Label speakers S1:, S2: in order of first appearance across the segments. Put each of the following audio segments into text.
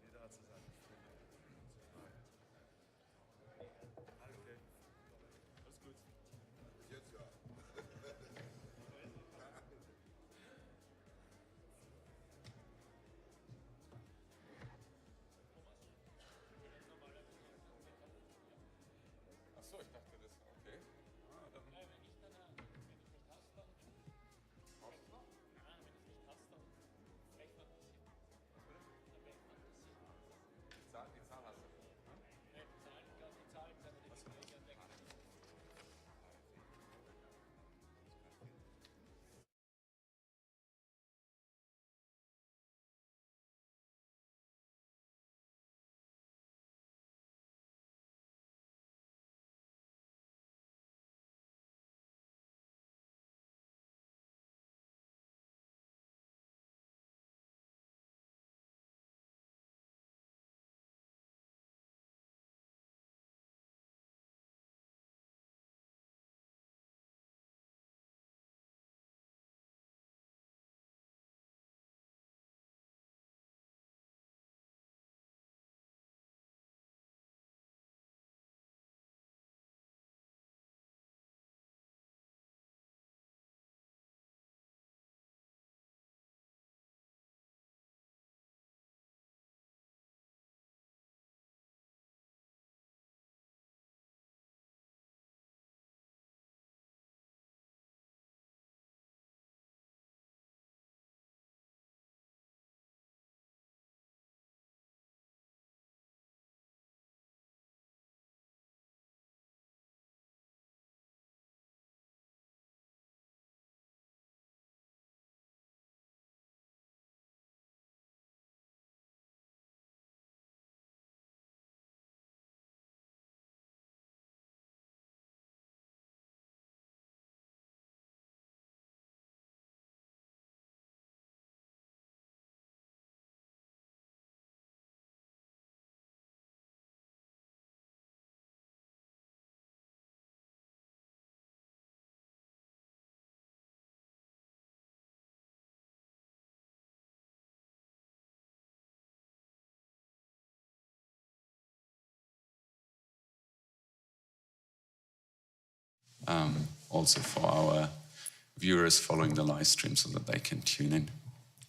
S1: Jeder hat so seine Stimme. Okay. Alles gut.
S2: Jetzt ja. Achso, ich dachte das. Okay. Ah, dann.
S3: Wenn ich nicht hast, dann.
S2: Hast du noch?
S3: Nein, wenn ich nicht hast, dann rechnet man das. Dann rechnet man das.
S2: Die Zahl hast du.
S3: Die Zahlen sind die Gespräche entdecken.
S4: Also for our viewers following the live stream so that they can tune in.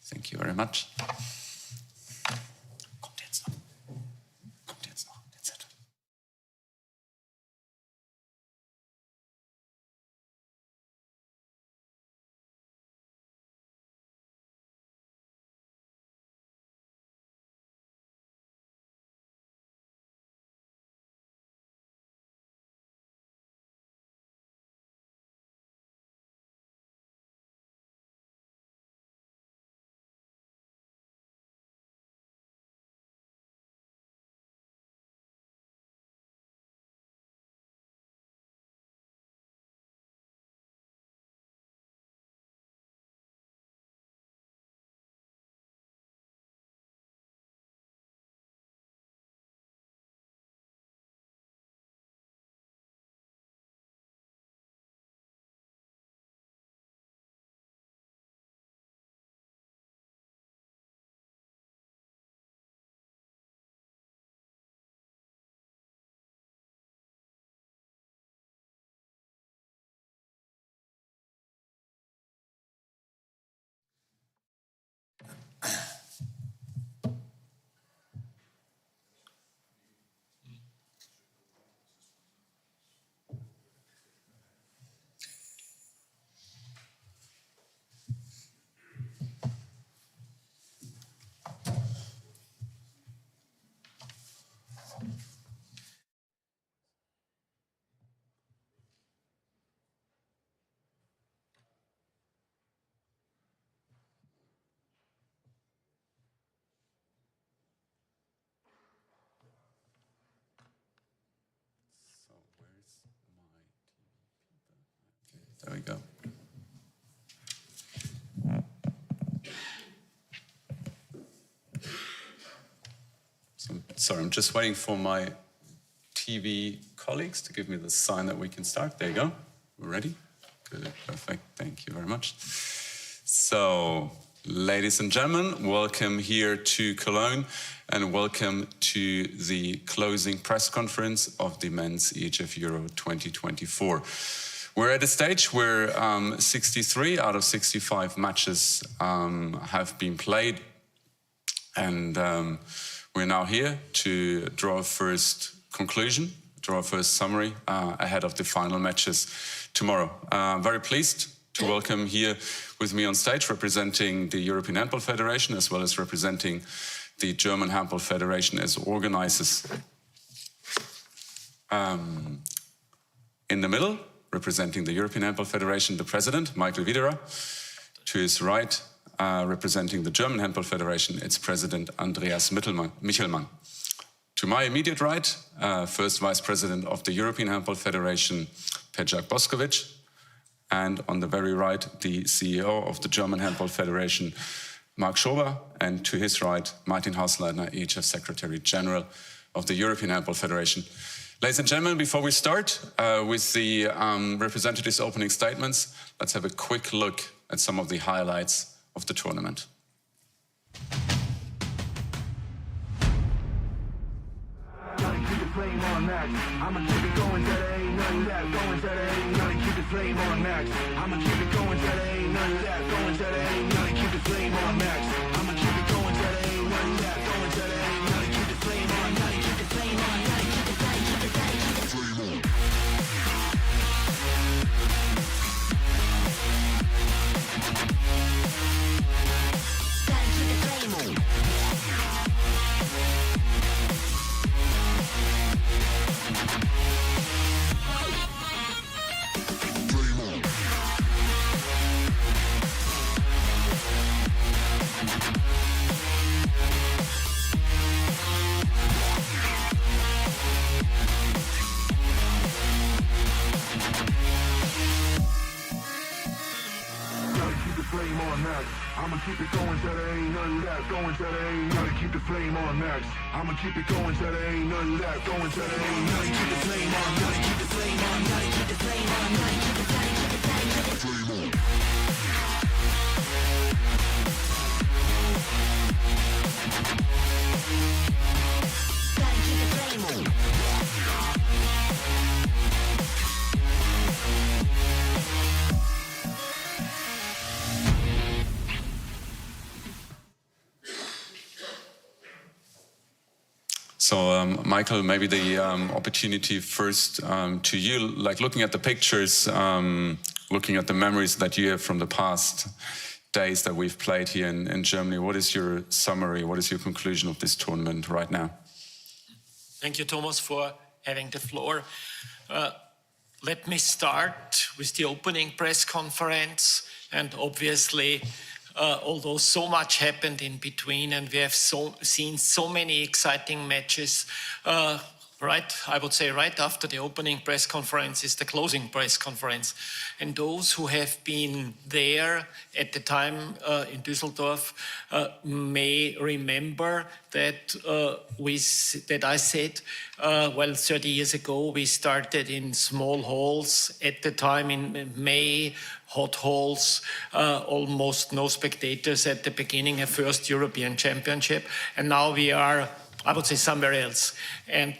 S4: Thank you very much. Sorry, I'm just waiting for my TV colleagues to give me the sign that we can start. There you go. We're ready? Good, perfect. Thank you very much. So, ladies and gentlemen, welcome here to Cologne and welcome to the closing press conference of the Men's EHF Euro 2024. We're at a stage where 63 out of 65 matches have been played, and we're now here to draw a first conclusion, draw a first summary ahead of the final matches tomorrow. I'm very pleased to welcome here with me on stage, representing the European Handball Federation as well as representing the German Handball Federation as organizers. In the middle, representing the European Handball Federation, the president, Michael Widerer. To his right, representing the German Handball Federation, its president, Andreas Michelmann. To my immediate right, first vice president of the European Handball Federation, Pejar Boskovic. And on the very right, the CEO of the German Handball Federation, Mark Schober. And to his right, Martin Hausleitner, EHF Secretary General of the European Handball Federation. Ladies and gentlemen, before we start with the representatives' opening statements, let's have a quick look at some of the highlights of the tournament.
S5: Flame on max. I'ma keep it going till there ain't none left. Going till there ain't none. Keep the flame on max. I'ma keep it going till there ain't none left. Going till there ain't none. Keep the flame on max. I'ma keep it going till there ain't none left. Going till there ain't none. Keep the flame on. Keep the flame on. Keep the flame. Keep the flame. Keep the flame on. Gotta keep the flame on. Flame on max. I'ma keep it going till there ain't none left. Going till there ain't none. Keep the flame on max. I'ma keep it going till there ain't none left. Going till there ain't none. Keep the flame on. Keep the flame on. Keep the flame on. Keep the flame. Keep the flame. Keep the flame on. Gotta keep the flame on.
S4: So, Michael, maybe the opportunity first to you, like looking at the pictures, looking at the memories that you have from the past days that we've played here in Germany. What is your summary? What is your conclusion of this tournament right now?
S3: Thank you, Thomas, for having the floor. Let me start with the opening press conference, and obviously, although so much happened in between and we have seen so many exciting matches, I would say right after the opening press conference is the closing press conference. And those who have been there at the time in Düsseldorf may remember that I said, 30 years ago, we started in small halls at the time in May, hot halls, almost no spectators at the beginning, a first European championship. And now we are, I would say, somewhere else. And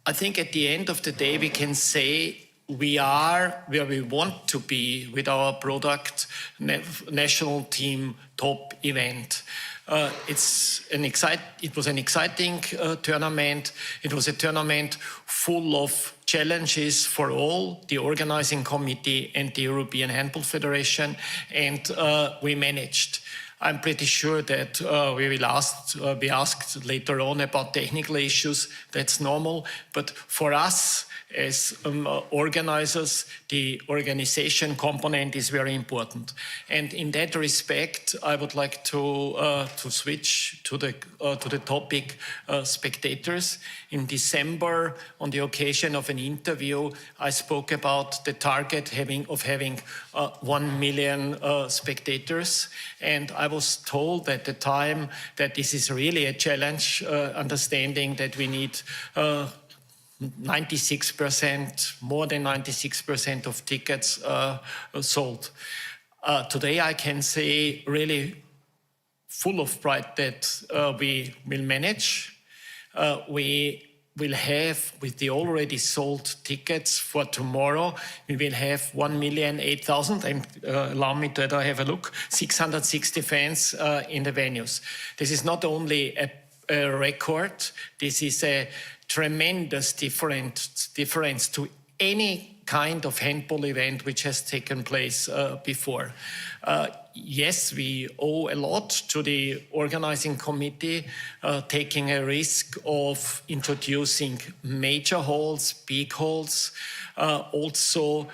S3: I think at the end of the day, we can say we are where we want to be with our product national team top event. It was an exciting tournament. It was a tournament full of challenges for all, the organizing committee and the European Handball Federation, and we managed. I'm pretty sure that we will be asked later on about technical issues. That's normal. But for us, as organizers, the organization component is very important. And in that respect, I would like to switch to the topic spectators. In December, on the occasion of an interview, I spoke about the target of having 1 million spectators. And I was told at the time that this is really a challenge, understanding that we need 96%, more than 96% of tickets sold. Today I can say really full of pride that we will manage. We will have, with the already sold tickets for tomorrow, we will have 1,008,000, and allow me to have a look, 660 fans in the venues. This is not only a record, this is a tremendous difference to any kind of handball event which has taken place before. Yes, we owe a lot to the organizing committee, taking a risk of introducing major halls, big halls, also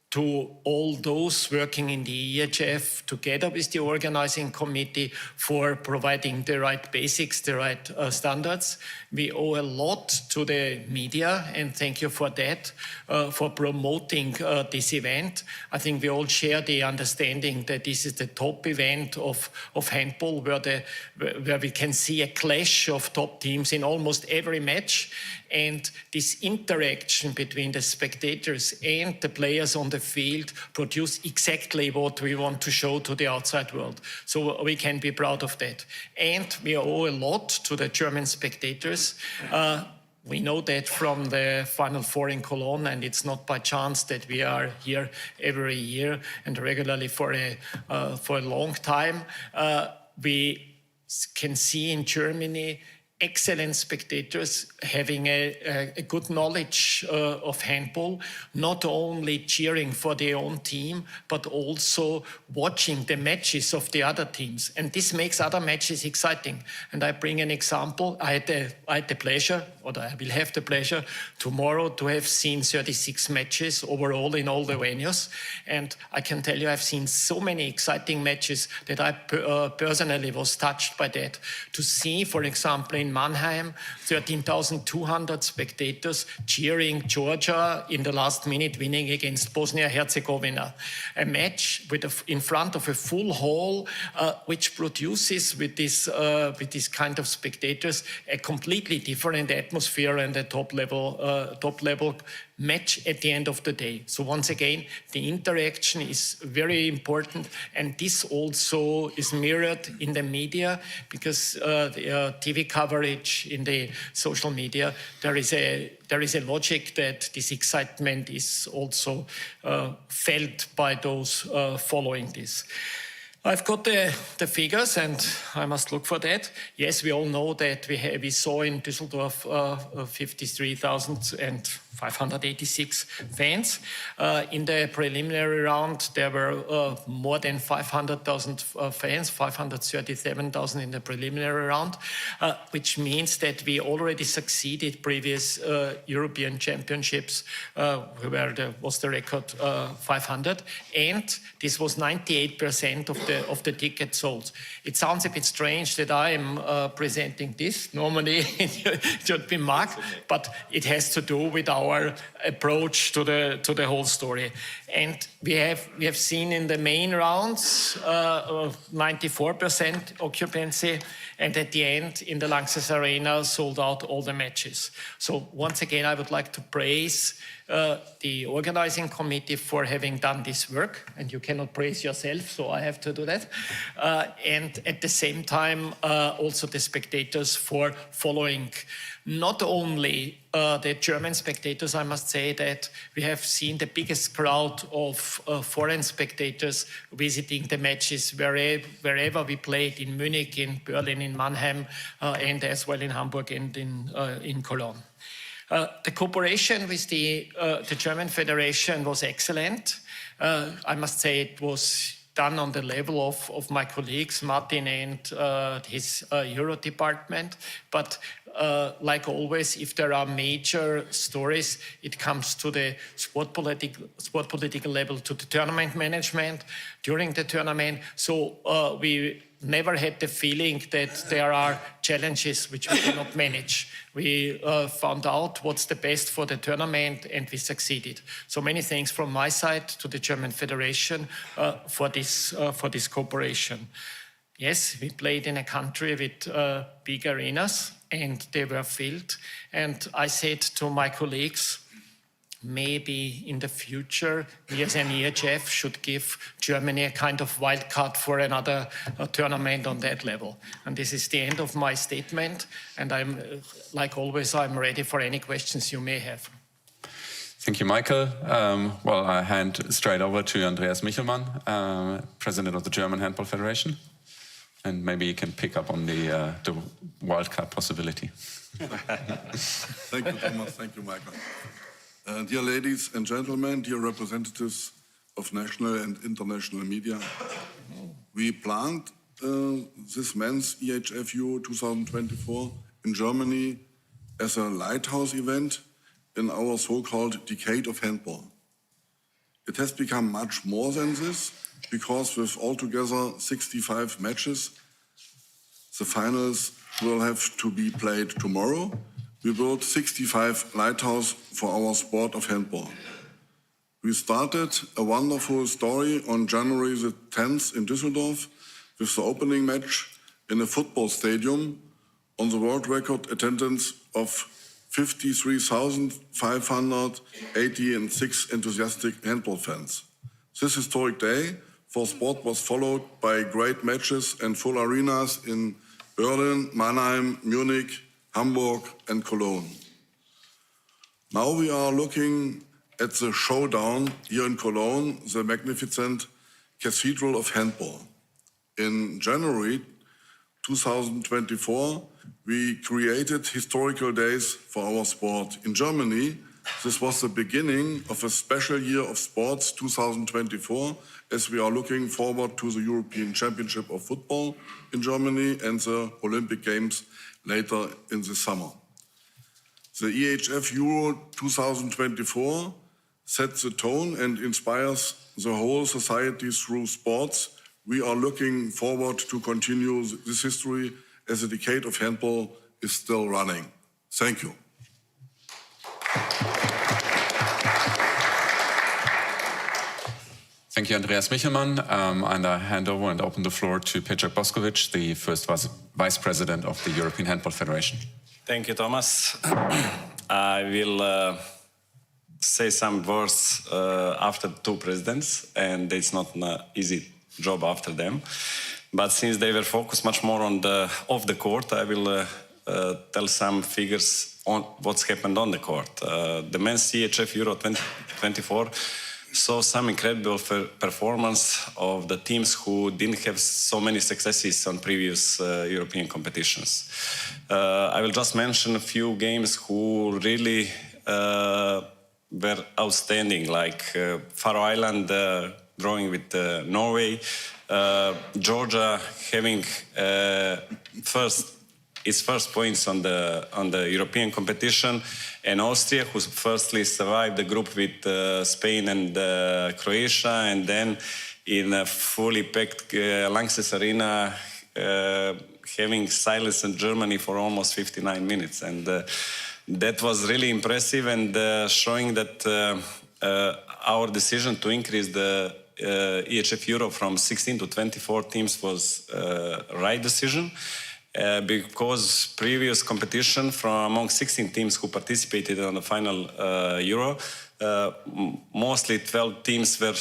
S3: to all those working in the EHF together with the organizing committee for providing the right basics, the right standards. We owe a lot to the media, and thank you for that, for promoting this event. I think we all share the understanding that this is the top event of handball, where we can see a clash of top teams in almost every match. And this interaction between the spectators and the players on the field produce exactly what we want to show to the outside world. So we can be proud of that. And we owe a lot to the German spectators. We know that from the Final Four in Cologne, and it's not by chance that we are here every year and regularly for a long time. We can see in Germany excellent spectators having a good knowledge of handball, not only cheering for their own team, but also watching the matches of the other teams. And this makes other matches exciting. And I bring an example. I had the pleasure, or I will have the pleasure tomorrow to have seen 36 matches overall in all the venues. And I can tell you I've seen so many exciting matches that I personally was touched by that. To see, for example, in Mannheim, 13,200 spectators cheering Georgia in the last minute, winning against Bosnia-Herzegovina. A match in front of a full hall, which produces with this kind of spectators a completely different atmosphere and a top level match at the end of the day. So once again, the interaction is very important, and this also is mirrored in the media, because the TV coverage in the social media, there is a logic that this excitement is also felt by those following this. I've got the figures, and I must look for that. Yes, we all know that we saw in Düsseldorf 53,586 fans. In the preliminary round, there were more than 500,000 fans, 537,000 in the preliminary round, which means that we already succeeded previous European championships, where there was the record 500, and this was 98% of the tickets sold. It sounds a bit strange that I am presenting this. Normally it should be Mark, but it has to do with our approach to the whole story. And we have seen in the main rounds 94% occupancy, and at the end in the Lanxess Arena sold out all the matches. So once again, I would like to praise the organizing committee for having done this work, and you cannot praise yourself, so I have to do that. And at the same time, also the spectators for following. Not only the German spectators, I must say that we have seen the biggest crowd of foreign spectators visiting the matches wherever we played, in Munich, in Berlin, in Mannheim, and as well in Hamburg and in Cologne. The cooperation with the German Federation was excellent. I must say it was done on the level of my colleagues, Martin and his Euro department. But like always, if there are major stories, it comes to the sport political level, to the tournament management during the tournament. So we never had the feeling that there are challenges which we cannot manage. We found out what's the best for the tournament, and we succeeded. So many thanks from my side to the German Federation for this cooperation. Yes, we played in a country with big arenas and they were filled. And I said to my colleagues, maybe in the future, we as an EHF should give Germany a kind of wild card for another tournament on that level. And this is the end of my statement. And I'm, like always, I'm ready for any questions you may have.
S4: Thank you, Michael. Well, I hand straight over to Andreas Michelmann, President of the German Handball Federation. And maybe you can pick up on the wildcard possibility.
S6: Thank you, Thomas. Thank you, Michael. Dear ladies and gentlemen, dear representatives of national and international media, we planned this men's EHF EURO 2024 in Germany as a lighthouse event in our so-called Decade of Handball. It has become much more than this, because with altogether 65 matches, the finals will have to be played tomorrow. We built 65 lighthouse for our sport of handball. We started a wonderful story on January the 10th in Düsseldorf with the opening match in a football stadium on the world record attendance of 53,586 enthusiastic handball fans. This historic day for sport was followed by great matches and full arenas in Berlin, Mannheim, Munich, Hamburg and Cologne. Now we are looking at the showdown here in Cologne, the magnificent Cathedral of Handball. In January 2024, we created historical days for our sport. In Germany, this was the beginning of a special year of sports 2024, as we are looking forward to the European Championship of Football in Germany and the Olympic Games later in the summer. The EHF EURO 2024 sets the tone and inspires the whole society through sports. We are looking forward to continue this history as the Decade of Handball is still running. Thank you.
S4: Thank you, Andreas Michelmann. And I hand over and open the floor to Petr Boskovic, the first Vice President of the European Handball Federation.
S7: Thank you, Thomas. I will say some words after two presidents, and it's not an easy job after them. But since they were focused much more on the off the court, I will tell some figures on what's happened on the court. The men's EHF EURO 2024 saw some incredible performance of the teams who didn't have so many successes on previous European competitions. I will just mention a few games who really were outstanding, like Faroe Island drawing with Norway, Georgia having its first points on the European competition, and Austria, who firstly survived the group with Spain and Croatia, and then in a fully packed Lanxess Arena, having silence in Germany for almost 59 minutes. And that was really impressive, and showing that our decision to increase the EHF EURO from 16 to 24 teams was right decision. Because previous competition from among 16 teams who participated on the final Euro, mostly 12 teams were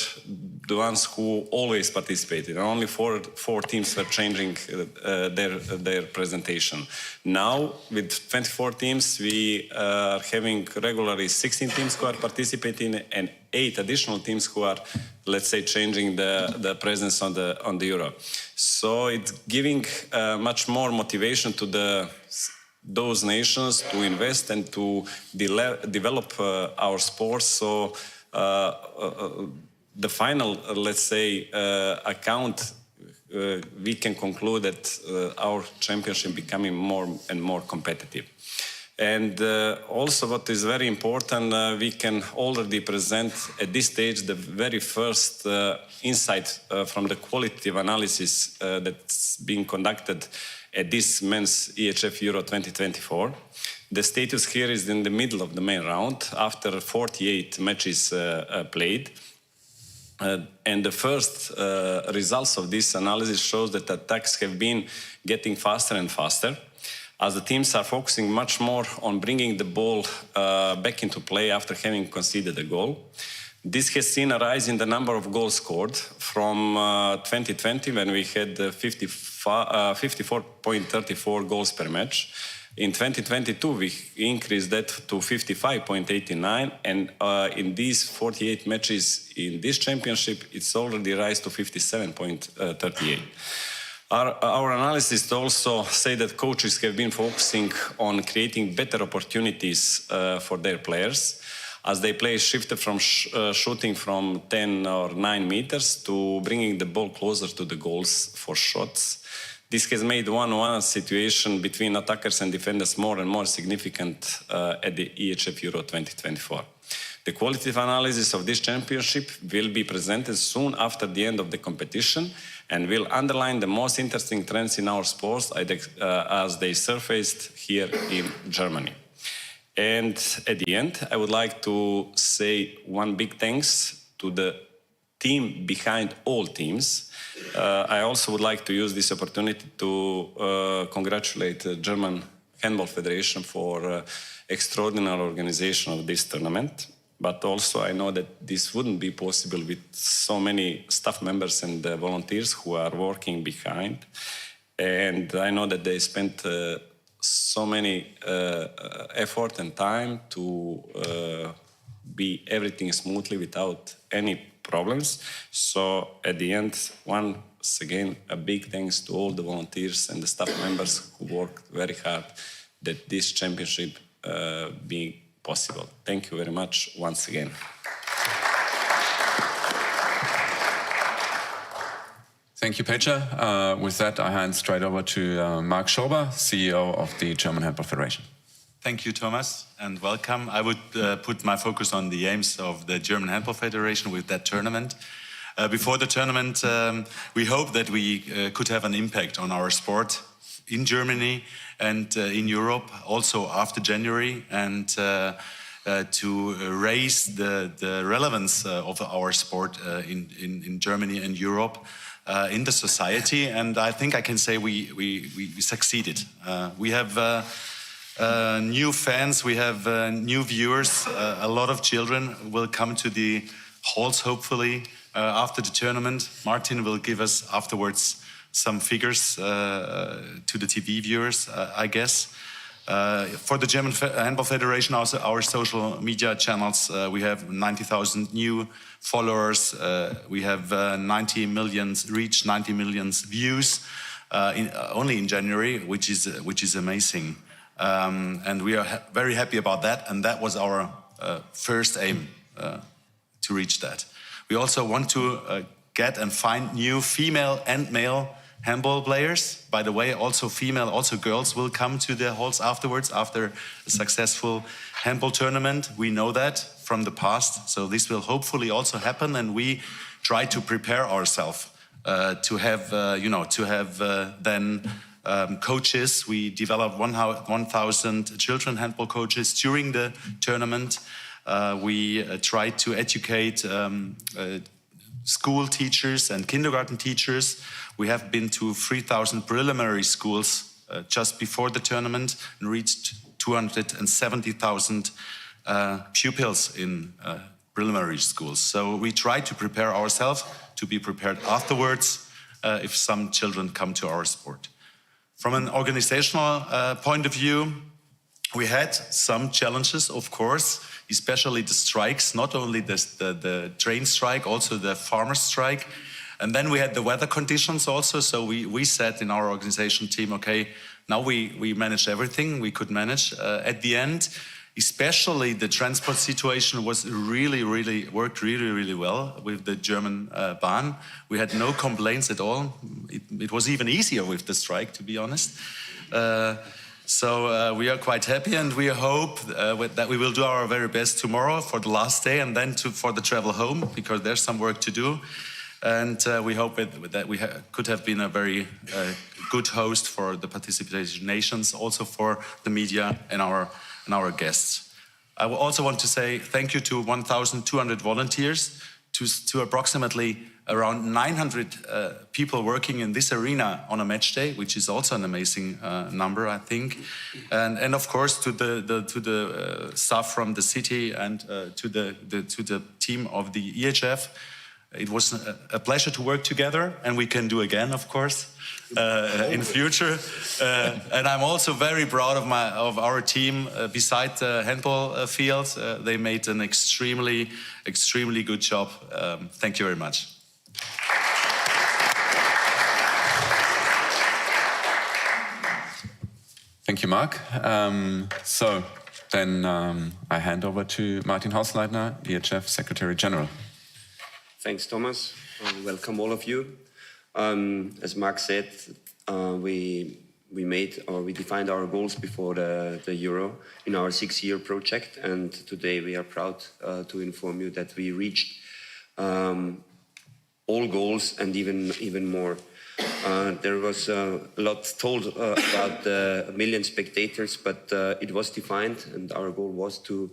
S7: the ones who always participated, and only four teams were changing their presentation. Now, with 24 teams, we are having regularly 16 teams who are participating and 8 additional teams who are, let's say, changing the presence on the Euro. So it's giving much more motivation to those nations to invest and to develop our sports. So the final, let's say, account, we can conclude that our championship becoming more and more competitive. And also what is very important, we can already present at this stage the very first insight from the qualitative analysis that's being conducted at this men's EHF EURO 2024. The status here is in the middle of the main round after 48 matches played. And the first results of this analysis shows that attacks have been getting faster and faster, as the teams are focusing much more on bringing the ball back into play after having conceded a goal. This has seen a rise in the number of goals scored from 2020, when we had 54.34 goals per match. In 2022, we increased that to 55.89, and in these 48 matches in this championship, it's already rise to 57.38. Our analysis also say that coaches have been focusing on creating better opportunities for their players, as they play shifted from shooting from 10 or 9 meters to bringing the ball closer to the goals for shots. This has made 1-1 situation between attackers and defenders more and more significant at the EHF EURO 2024. The qualitative analysis of this championship will be presented soon after the end of the competition and will underline the most interesting trends in our sports as they surfaced here in Germany. And at the end, I would like to say one big thanks to the team behind all teams. I also would like to use this opportunity to congratulate the German Handball Federation for extraordinary organization of this tournament. But also I know that this wouldn't be possible with so many staff members and volunteers who are working behind. And I know that they spent so many effort and time to be everything smoothly without any problems. So at the end, once again, a big thanks to all the volunteers and the staff members who worked very hard that this championship being possible. Thank you very much once again.
S4: Thank you, Peter. With that, I hand straight over to Marc Schober, CEO of the German Handball Federation.
S8: Thank you, Thomas, and welcome. I would put my focus on the aims of the German Handball Federation with that tournament. Before the tournament, we hope that we could have an impact on our sport in Germany and in Europe, also after January, and to raise the relevance of our sport in Germany and Europe in the society. And I think I can say we succeeded. We have new fans, we have new viewers. A lot of children will come to the halls, hopefully, after the tournament. Martin will give us afterwards some figures to the TV viewers, I guess. For the German Handball Federation, also our social media channels, we have 90,000 new followers. We have 90 million reach, 90 million views only in January, which is amazing. And we are very happy about that, and that was our first aim to reach that. We also want to get and find new female and male handball players. By the way, also female, also girls will come to the halls afterwards after a successful handball tournament. We know that from the past, so this will hopefully also happen, and we try to prepare ourselves to have, then coaches. We developed 1,000 children handball coaches during the tournament. We try to educate school teachers and kindergarten teachers. We have been to 3,000 preliminary schools just before the tournament and reached 270,000 pupils in preliminary schools. So we try to prepare ourselves to be prepared afterwards if some children come to our sport. From an organizational point of view, we had some challenges, of course, especially the strikes, not only the train strike, also the farmer strike. And then we had the weather conditions also. So we said in our organization team, okay, now we managed everything we could manage. At the end, especially the transport situation was worked really well with the German Bahn. We had no complaints at all. It was even easier with the strike, to be honest. So we are quite happy, and we hope that we will do our very best tomorrow for the last day, and then for the travel home, because there's some work to do. And we hope that we could have been a very good host for the participating nations, also for the media and our guests. I also want to say thank you to 1,200 volunteers to approximately around 900 people working in this arena on a match day, which is also an amazing number, I think. And of course to the staff from the city and to the team of the EHF. It was a pleasure to work together, and we can do again, of course, in future. And I'm also very proud of our team beside the handball field. They made an extremely good job. Thank you very much.
S4: Thank you, Mark. So then I hand over to Martin Hausleitner, EHF Secretary General.
S9: Thanks, Thomas. Welcome, all of you. As Mark said, we defined our goals before the Euro in our 6-year project, and today we are proud to inform you that we reached all goals and even more. There was a lot told about the 1 million spectators, but it was defined, and our goal was to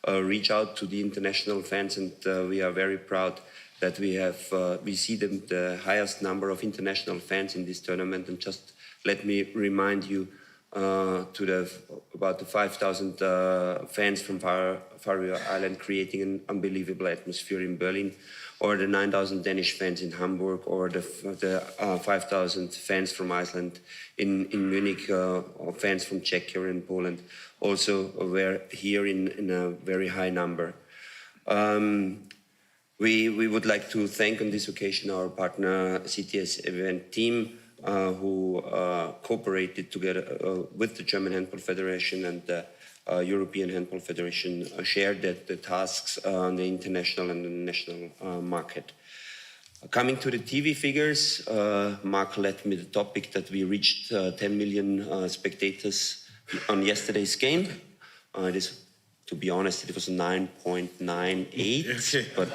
S9: reach out to the international fans, and we are very proud that we see the highest number of international fans in this tournament. And just let me remind you about the 5,000 fans from Faroe Island creating an unbelievable atmosphere in Berlin, or the 9,000 Danish fans in Hamburg, or the 5,000 fans from Iceland in Munich, or fans from Czechia and Poland also were here in a very high number. We would like to thank on this occasion our partner CTS event team who cooperated together with the German Handball Federation and the European Handball Federation, shared the tasks on the international and the national market. Coming to the TV figures, Mark led me the topic that we reached 10 million spectators on yesterday's game. To be honest, it was 9.98, but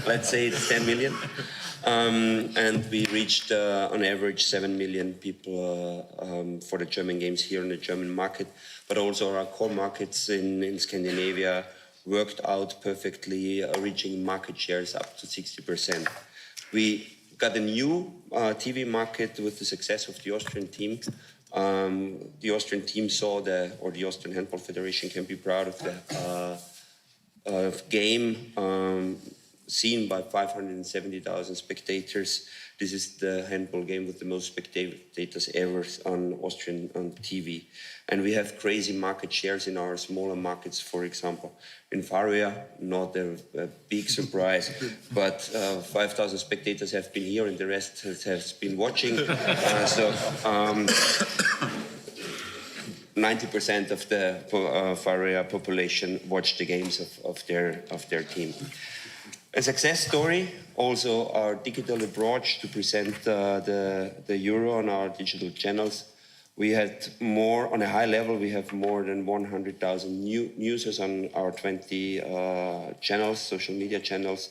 S9: let's say it's 10 million. And we reached, on average, 7 million people for the German games here in the German market, but also our core markets in Scandinavia worked out perfectly, reaching market shares up to 60%. We got a new TV market with the success of the Austrian team. The Austrian team saw the Austrian Handball Federation can be proud of the game seen by 570,000 spectators. This is the handball game with the most spectators ever on Austrian TV. And we have crazy market shares in our smaller markets, for example. In Faroe, not a big surprise, but 5,000 spectators have been here and the rest has been watching. 90% of the Faroe population watched the games of their team. A success story, also our digital approach to present the Euro on our digital channels. We had more, on a high level, we have more than 100,000 new users on our 20 channels, social media channels.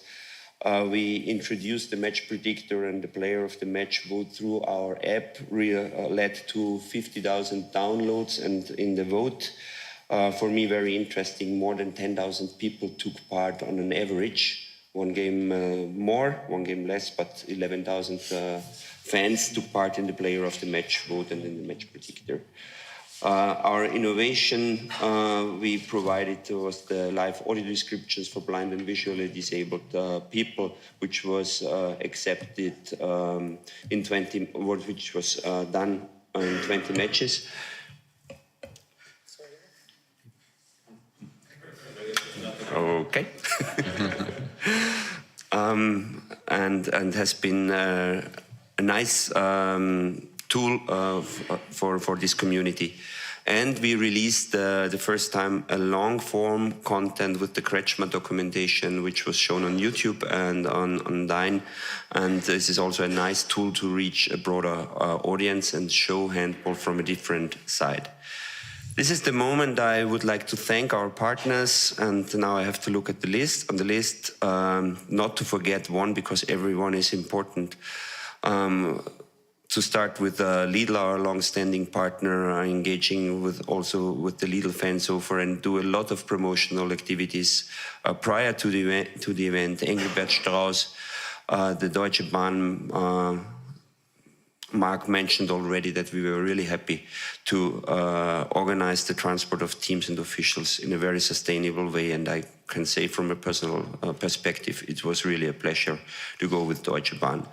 S9: We introduced the match predictor and the player of the match vote through our app, led to 50,000 downloads, and in the vote, for me very interesting, more than 10,000 people took part on an average. One game more, one game less, but 11,000 fans took part in the player of the match vote and in the match predictor. Our innovation we provided was the live audio descriptions for blind and visually disabled people, which was accepted in 20, which was done in 20 matches. Okay. And has been a nice tool for this community. And we released the first time a long-form content with the Kretschmer documentation, which was shown on YouTube and on Dine. And this is also a nice tool to reach a broader audience and show handball from a different side. This is the moment I would like to thank our partners, and now I have to look at the list. On the list, not to forget one, because everyone is important. to start with Lidl, our long-standing partner, engaging also with the Lidl fans over and do a lot of promotional activities prior to the event. Engelbert Strauss, the Deutsche Bahn. Mark mentioned already that we were really happy to organize the transport of teams and officials in a very sustainable way, and I can say from a personal perspective, it was really a pleasure to go with Deutsche Bahn.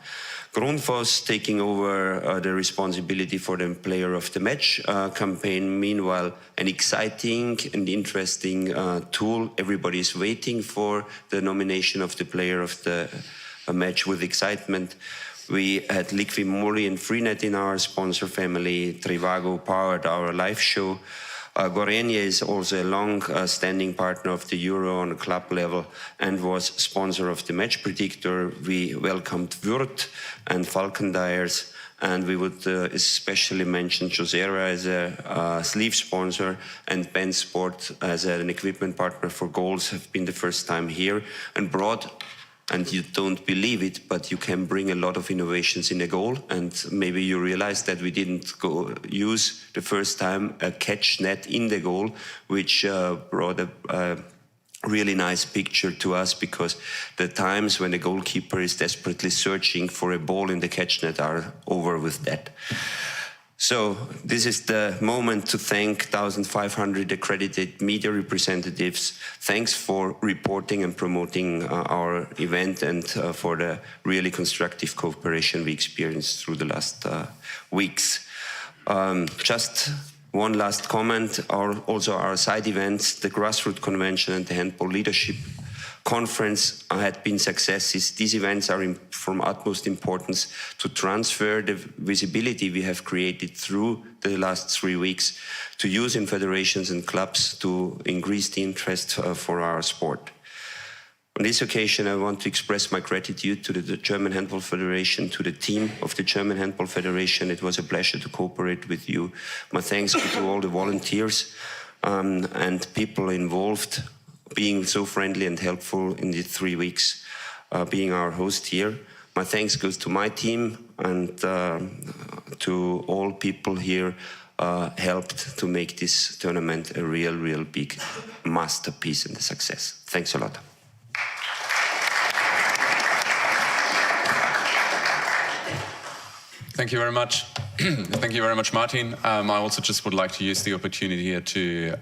S9: Grundfos taking over the responsibility for the Player of the Match campaign. Meanwhile, an exciting and interesting tool. Everybody is waiting for the nomination of the Player of the Match with excitement. We had Liqui Moly and Freenet in our sponsor family. Trivago powered our live show. Gorenje is also a long-standing partner of the Euro on a club level and was sponsor of the Match Predictor. We welcomed Würth and Falkendyers, and we would especially mention Josera as a sleeve sponsor, and Ben Sport as an equipment partner for goals have been the first time here and brought. And you don't believe it, but you can bring a lot of innovations in a goal. And maybe you realize that we didn't use the first time a catch net in the goal, which brought a really nice picture to us, because the times when the goalkeeper is desperately searching for a ball in the catch net are over with that. So this is the moment to thank 1,500 accredited media representatives. Thanks for reporting and promoting our event, and for the really constructive cooperation we experienced through the last weeks. Just one last comment, also our side events, the Grassroots Convention and the Handball Leadership Conference had been successes. These events are from utmost importance to transfer the visibility we have created through the last 3 weeks to use in federations and clubs to increase the interest for our sport. On this occasion, I want to express my gratitude to the German Handball Federation, to the team of the German Handball Federation. It was a pleasure to cooperate with you. My thanks to all the volunteers and people involved, being so friendly and helpful in the 3 weeks, being our host here. My thanks goes to my team and to all people here helped to make this tournament a real big masterpiece and a success. Thanks a lot.
S4: Thank you very much. Thank you very much, Martin. I also just would like to use the opportunity here to,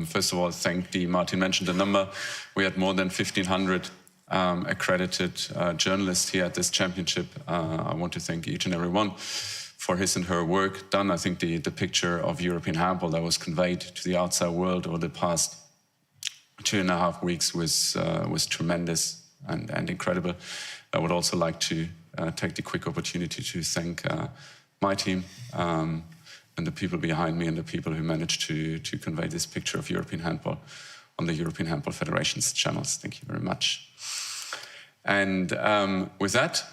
S4: first of all, thank Martin mentioned the number. We had more than 1,500 accredited journalists here at this championship. I want to thank each and every one for his and her work done. I think the picture of European handball that was conveyed to the outside world over the past 2.5 weeks was tremendous and incredible. I would also like to take the quick opportunity to thank my team and the people behind me and the people who managed to convey this picture of European handball on the European Handball Federation's channels. Thank you very much. And with that,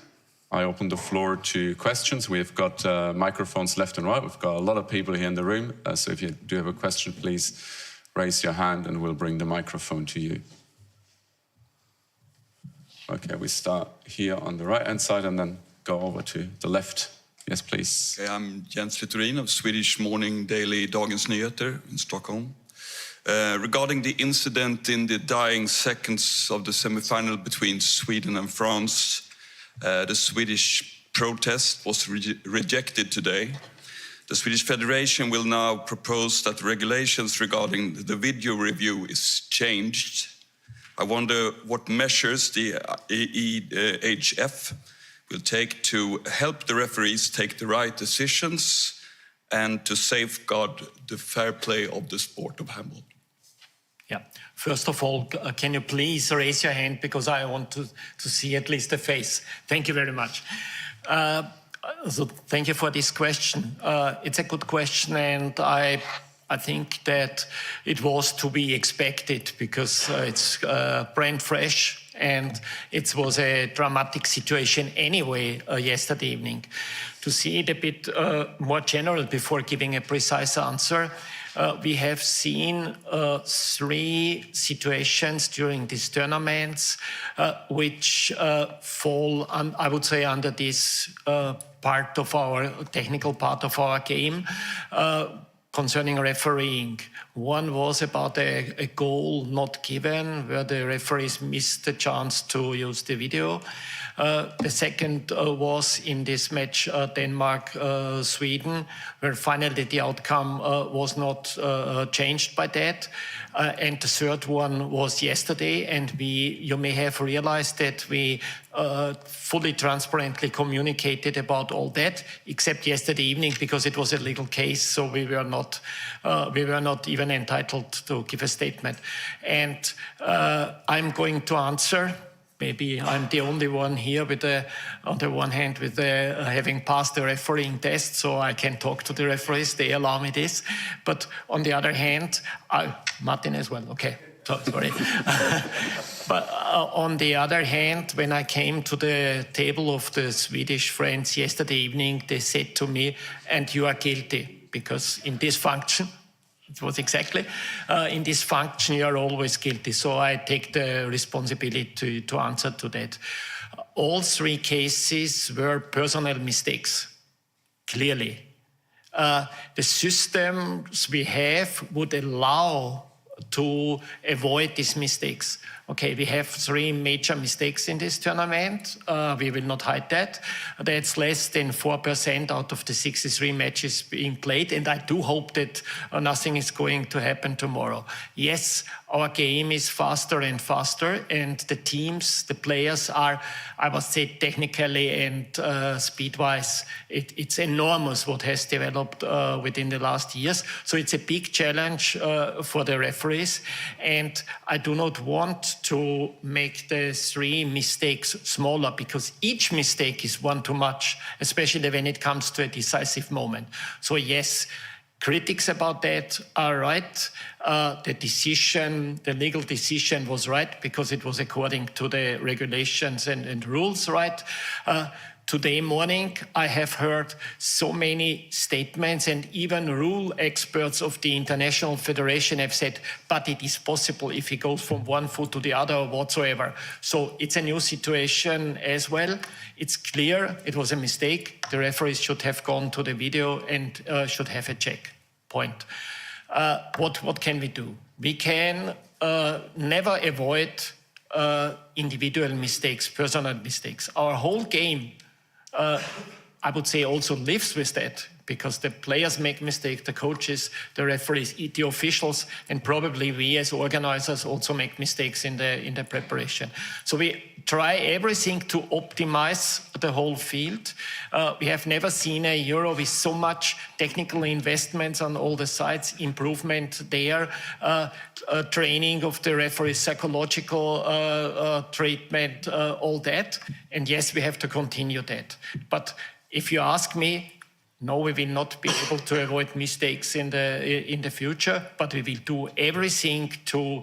S4: I open the floor to questions. We've got microphones left and right. We've got a lot of people here in the room. So if you do have a question, please raise your hand and we'll bring the microphone to you. Okay, we start here on the right-hand side and then go over to the left. Yes, please.
S10: Okay, I'm Jens Littorin of Swedish morning daily Dagens Nyheter in Stockholm. Regarding the incident in the dying seconds of the semi-final between Sweden and France, the Swedish protest was rejected today. The Swedish Federation will now propose that the regulations regarding the video review is changed. I wonder what measures the EHF will take to help the referees take the right decisions and to safeguard the fair play of the sport of handball.
S3: Yeah. First of all, can you please raise your hand, because I want to see at least a face. Thank you very much. So thank you for this question. It's a good question, and I think that it was to be expected, because it's brand fresh, and it was a dramatic situation anyway yesterday evening. To see it a bit more general before giving a precise answer, we have seen 3 situations during these tournaments which fall, I would say, under this part of our technical part of our game concerning refereeing. One was about a goal not given, where the referees missed the chance to use the video. The second was in this match Denmark-Sweden, where finally the outcome was not changed by that. And the third one was yesterday, and you may have realized that we fully transparently communicated about all that, except yesterday evening, because it was a legal case, so we were not even entitled to give a statement. And I'm going to answer. Maybe I'm the only one here on the one hand with having passed the refereeing test, so I can talk to the referees, they allow me this. But on the other hand, Martin as well, okay, sorry. But on the other hand, when I came to the table of the Swedish friends yesterday evening, they said to me, and you are guilty, because in this function, it was exactly, in this function you are always guilty. So I take the responsibility to answer to that. All 3 cases were personal mistakes, clearly. The systems we have would allow to avoid these mistakes. Okay, we have 3 major mistakes in this tournament. We will not hide that. That's less than 4% out of the 63 matches being played, and I do hope that nothing is going to happen tomorrow. Yes, our game is faster and faster, and the teams, the players are, I must say, technically and speed-wise, it's enormous what has developed within the last years. So it's a big challenge for the referees, and I do not want to make the 3 mistakes smaller, because each mistake is one too much, especially when it comes to a decisive moment. So yes, critics about that are right. The legal decision was right, because it was according to the regulations and rules, right? Today morning, I have heard so many statements, and even rule experts of the International Federation have said, but it is possible if he goes from one foot to the other or whatsoever. So it's a new situation as well. It's clear it was a mistake. The referees should have gone to the video and should have a check point. What can we do? We can never avoid individual mistakes, personal mistakes. Our whole game, I would say, also lives with that, because the players make mistakes, the coaches, the referees, the officials, and probably we as organizers also make mistakes in the preparation. So we try everything to optimize the whole field. We have never seen a Euro with so much technical investments on all the sides, improvement there, training of the referees, psychological treatment, all that. And yes, we have to continue that. But if you ask me, no, we will not be able to avoid mistakes in the future, but we will do everything to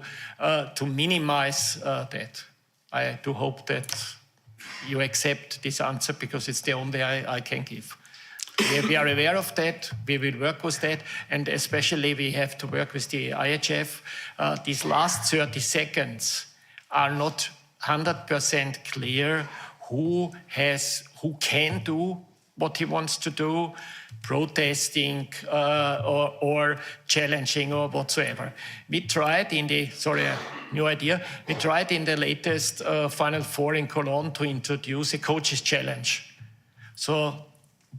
S3: minimize that. I do hope that you accept this answer, because it's the only I can give. We are aware of that, we will work with that, and especially we have to work with the EHF. These last 30 seconds are not 100% clear who can do what he wants to do, protesting or challenging or whatsoever. We tried in the, new idea, we tried in the latest Final Four in Cologne to introduce a coach's challenge. So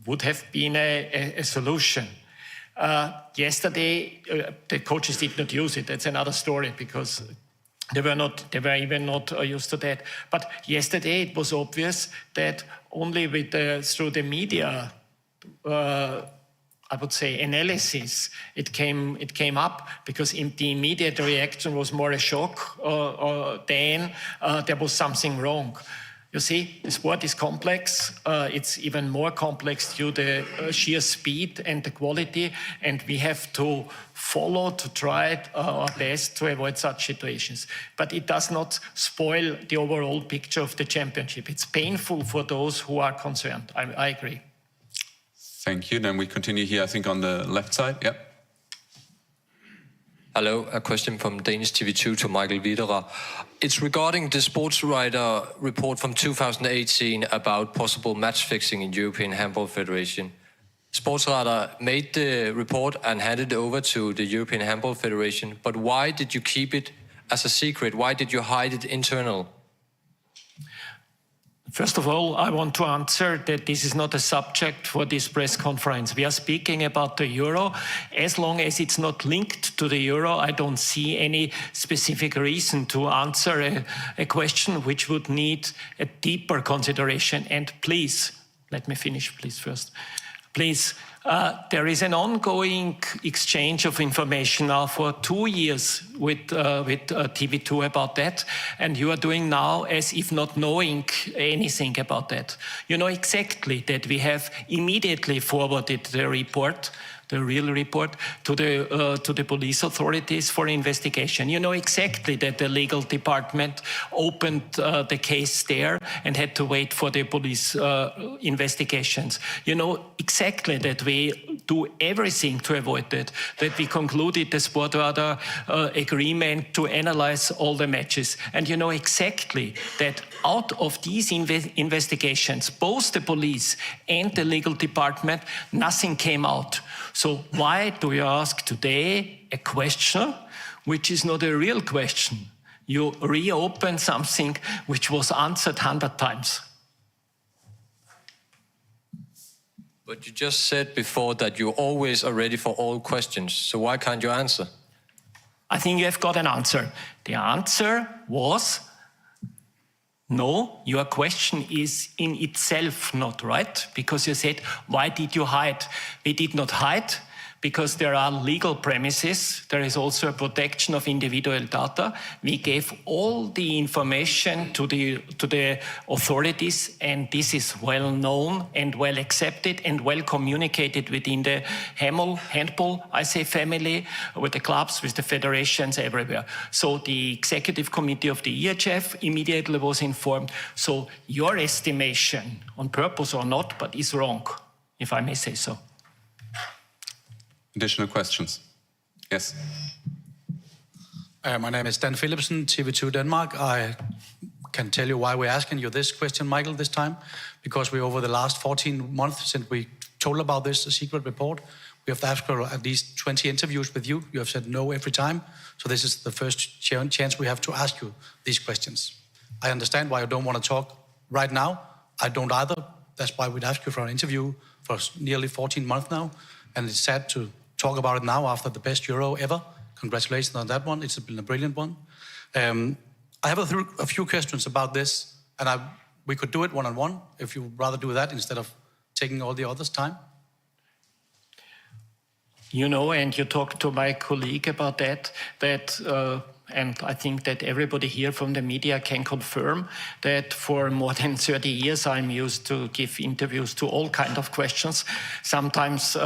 S3: would have been a solution. Yesterday, the coaches did not use it. That's another story, because they were even not used to that. But yesterday it was obvious that only through the media, I would say, analysis, it came up, because the immediate reaction was more a shock than there was something wrong. You see, the sport is complex. It's even more complex due to the sheer speed and the quality, and we have to try our best to avoid such situations. But it does not spoil the overall picture of the championship. It's painful for those who are concerned. I agree.
S4: Thank you. Then we continue here, I think, on the left side. Yep.
S11: Hello, a question from Danish TV2 to Michael Widerer. It's regarding the sports writer report from 2018 about possible match fixing in European Handball Federation. Sportsradar made the report and handed it over to the European Handball Federation, but why did you keep it as a secret? Why did you hide it internal?
S3: First of all, I want to answer that this is not a subject for this press conference. We are speaking about the Euro. As long as it's not linked to the Euro, I don't see any specific reason to answer a question which would need a deeper consideration. And please, let me finish, please, first. Please, there is an ongoing exchange of information now for 2 years with TV2 about that, and you are doing now as if not knowing anything about that. You know exactly that we have immediately forwarded the report, the real report, to the police authorities for investigation. You know exactly that the legal department opened the case there and had to wait for the police investigations. You know exactly that we do everything to avoid that we concluded the Sportradar agreement to analyze all the matches. And you know exactly that out of these investigations, both the police and the legal department, nothing came out. So why do you ask today a question which is not a real question? You reopen something which was answered 100 times.
S11: But you just said before that you always are ready for all questions, so why can't you answer?
S3: I think you have got an answer. The answer was, no, your question is in itself not right, because you said, why did you hide? We did not hide, because there are legal premises. There is also a protection of individual data. We gave all the information to the authorities, and this is well known and well accepted and well communicated within the handball, I say, family, with the clubs, with the federations, everywhere. So the executive committee of the EHF immediately was informed. So your estimation, on purpose or not, but is wrong, if I may say so.
S4: Additional questions? Yes.
S12: My name is Dan Philipsen, TV2 Denmark. I can tell you why we're asking you this question, Michael, this time. Because over the last 14 months since we told about this secret report, we have asked for at least 20 interviews with you. You have said no every time. So this is the first chance we have to ask you these questions. I understand why you don't want to talk right now. I don't either. That's why we'd ask you for an interview for nearly 14 months now. And it's sad to talk about it now after the best Euro ever. Congratulations on that one. It's been a brilliant one. I have a few questions about this, and we could do it one-on-one if you'd rather do that instead of taking all the others' time.
S3: You know, and you talked to my colleague about that, and I think that everybody here from the media can confirm that for more than 30 years I'm used to give interviews to all kinds of questions, sometimes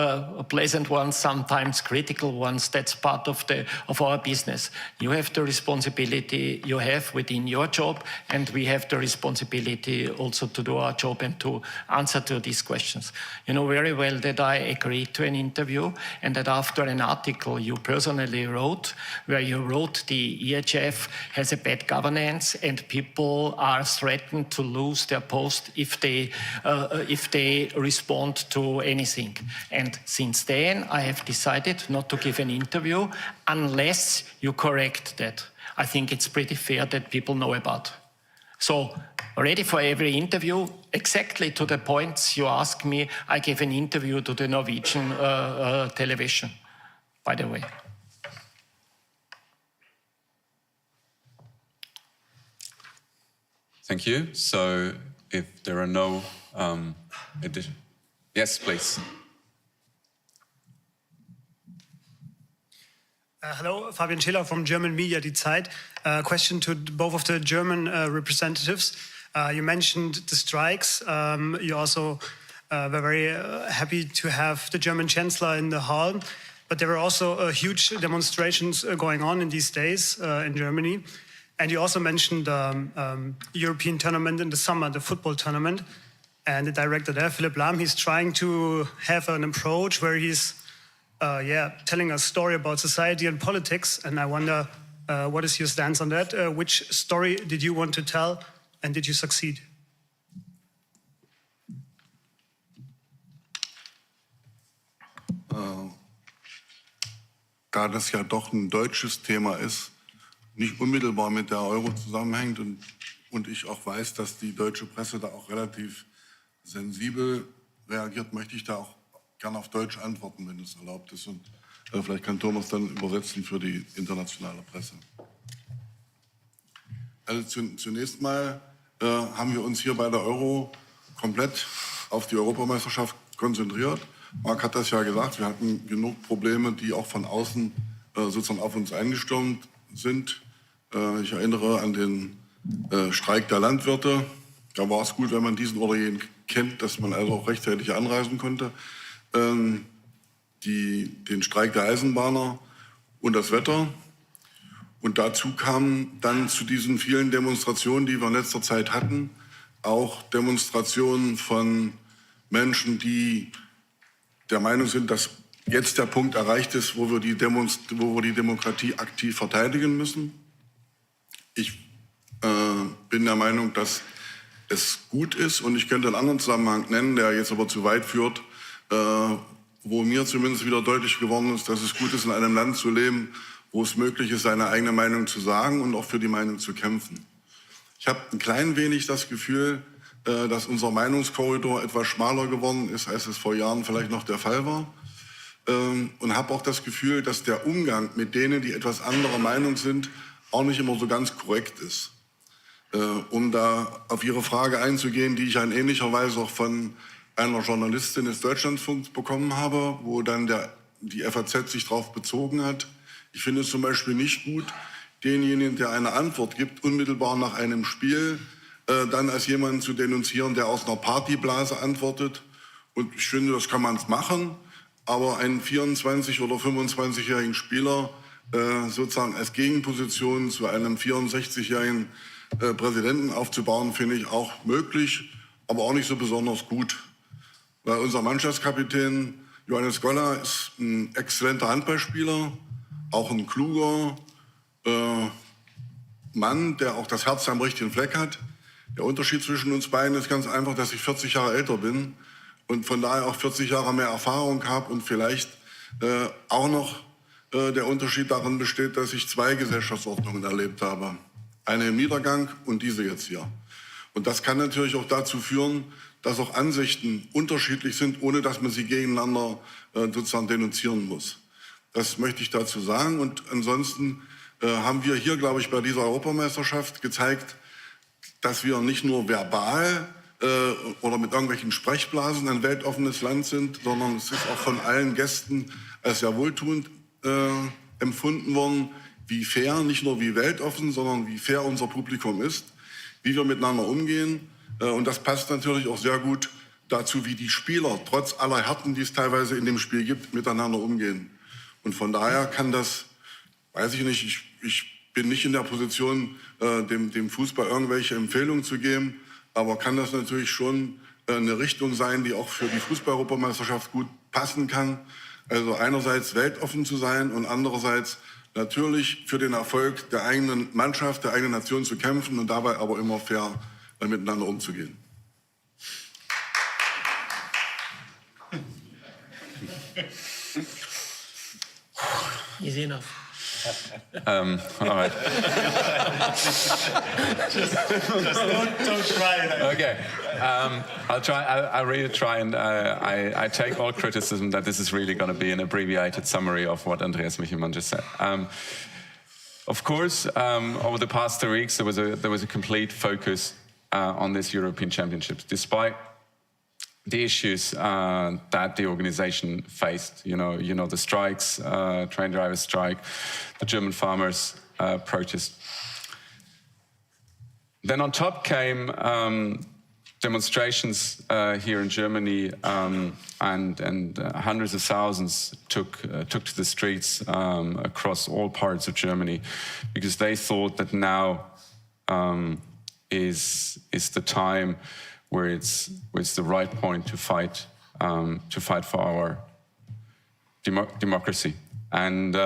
S3: pleasant ones, sometimes critical ones. That's part of our business. You have the responsibility you have within your job, and we have the responsibility also to do our job and to answer to these questions. You know very well that I agreed to an interview, and that after an article you personally wrote, where you wrote the EHF has a bad governance and people are threatened to lose their post if they respond to anything. And since then, I have decided not to give an interview unless you correct that. I think it's pretty fair that people know about. So, ready for every interview, exactly to the points you ask me. I gave an interview to the Norwegian television, by the way.
S4: Thank you. So if there are no additional... Yes, please.
S13: Hello, Fabian Schiller from German media, Die Zeit. Question to both of the German representatives. You mentioned the strikes. You also were very happy to have the German Chancellor in the hall. But there were also huge demonstrations going on in these days in Germany. And you also mentioned the European tournament in the summer, the football tournament. And the director there, Philipp Lahm, he's trying to have an approach where he's telling a story about society and politics, and I wonder what is your stance on that? Which story did you want to tell, and did you succeed?
S6: Da das ja doch ein deutsches Thema ist, nicht unmittelbar mit der Euro zusammenhängt und ich auch weiß, dass die deutsche Presse da auch relativ sensibel reagiert, möchte ich da auch gerne auf Deutsch antworten, wenn es erlaubt ist. Und vielleicht kann Thomas dann übersetzen für die internationale Presse. Also zunächst mal haben wir uns hier bei der Euro komplett auf die Europameisterschaft konzentriert. Marc hat das ja gesagt, wir hatten genug Probleme, die auch von außen sozusagen auf uns eingestürmt sind. Ich erinnere an den Streik der Landwirte. Da war es gut, wenn man diesen oder jenen kennt, dass man also auch rechtzeitig anreisen konnte. Den Streik der Eisenbahner und das Wetter. Und dazu kamen dann zu diesen vielen Demonstrationen, die wir in letzter Zeit hatten, auch Demonstrationen von Menschen, die der Meinung sind, dass jetzt der Punkt erreicht ist, wo wir die Demokratie aktiv verteidigen müssen. Ich bin der Meinung, dass es gut ist, und ich könnte einen anderen Zusammenhang nennen, der jetzt aber zu weit führt, wo mir zumindest wieder deutlich geworden ist, dass es gut ist, in einem Land zu leben, wo es möglich ist, seine eigene Meinung zu sagen und auch für die Meinung zu kämpfen. Ich habe ein klein wenig das Gefühl, dass unser Meinungskorridor etwas schmaler geworden ist, als es vor Jahren vielleicht noch der Fall war. Und habe auch das Gefühl, dass der Umgang mit denen, die etwas anderer Meinung sind, auch nicht immer so ganz korrekt ist. Um da auf Ihre Frage einzugehen, die ich in ähnlicher Weise auch von einer Journalistin des Deutschlandfunks bekommen habe, wo dann die FAZ sich darauf bezogen hat. Ich finde es zum Beispiel nicht gut, denjenigen, der eine Antwort gibt, unmittelbar nach einem Spiel dann als jemanden zu denunzieren, der aus einer Partyblase antwortet. Und ich finde, das kann man machen, aber einen 24- oder 25-jährigen Spieler sozusagen als Gegenposition zu einem 64-jährigen Präsidenten aufzubauen, finde ich auch möglich, aber auch nicht so besonders gut. Weil unser Mannschaftskapitän Johannes Goller ist ein exzellenter Handballspieler, auch ein kluger Mann, der auch das Herz am richtigen Fleck hat. Der Unterschied zwischen uns beiden ist ganz einfach, dass ich 40 Jahre älter bin und von daher auch 40 Jahre mehr Erfahrung habe und vielleicht auch noch der Unterschied darin besteht, dass ich 2 Gesellschaftsordnungen erlebt habe. Eine im Niedergang und diese jetzt hier. Und das kann natürlich auch dazu führen, dass auch Ansichten unterschiedlich sind, ohne dass man sie gegeneinander sozusagen denunzieren muss. Das möchte ich dazu sagen. Und ansonsten haben wir hier, glaube ich, bei dieser Europameisterschaft gezeigt, dass wir nicht nur verbal oder mit irgendwelchen Sprechblasen ein weltoffenes Land sind, sondern es ist auch von allen Gästen als sehr wohltuend empfunden worden, wie fair, nicht nur wie weltoffen, sondern wie fair unser Publikum ist, wie wir miteinander umgehen. Und das passt natürlich auch sehr gut dazu, wie die Spieler, trotz aller Härten, die es teilweise in dem Spiel gibt, miteinander umgehen. Und von daher kann das, weiß ich nicht, ich bin nicht in der Position, dem Fußball irgendwelche Empfehlungen zu geben, aber kann das natürlich schon eine Richtung sein, die auch für die Fußball-Europameisterschaft gut passen kann. Also einerseits weltoffen zu sein und andererseits natürlich für den Erfolg der eigenen Mannschaft, der eigenen Nation zu kämpfen und dabei aber immer fair miteinander umzugehen.
S3: Easy enough.
S4: All right.
S1: just don't try.
S4: Okay. I'll try. I'll really try, and I take all criticism that this is really going to be an abbreviated summary of what Andreas Michelmann just said. Of course, over the past 3 weeks, there was a complete focus on this European Championships, despite the issues that the organization faced. You know the strikes, train drivers strike, the German farmers protest. Then on top came demonstrations here in Germany, and hundreds of thousands took to the streets across all parts of Germany, because they thought that now is the time where it's the right point to fight for democracy. And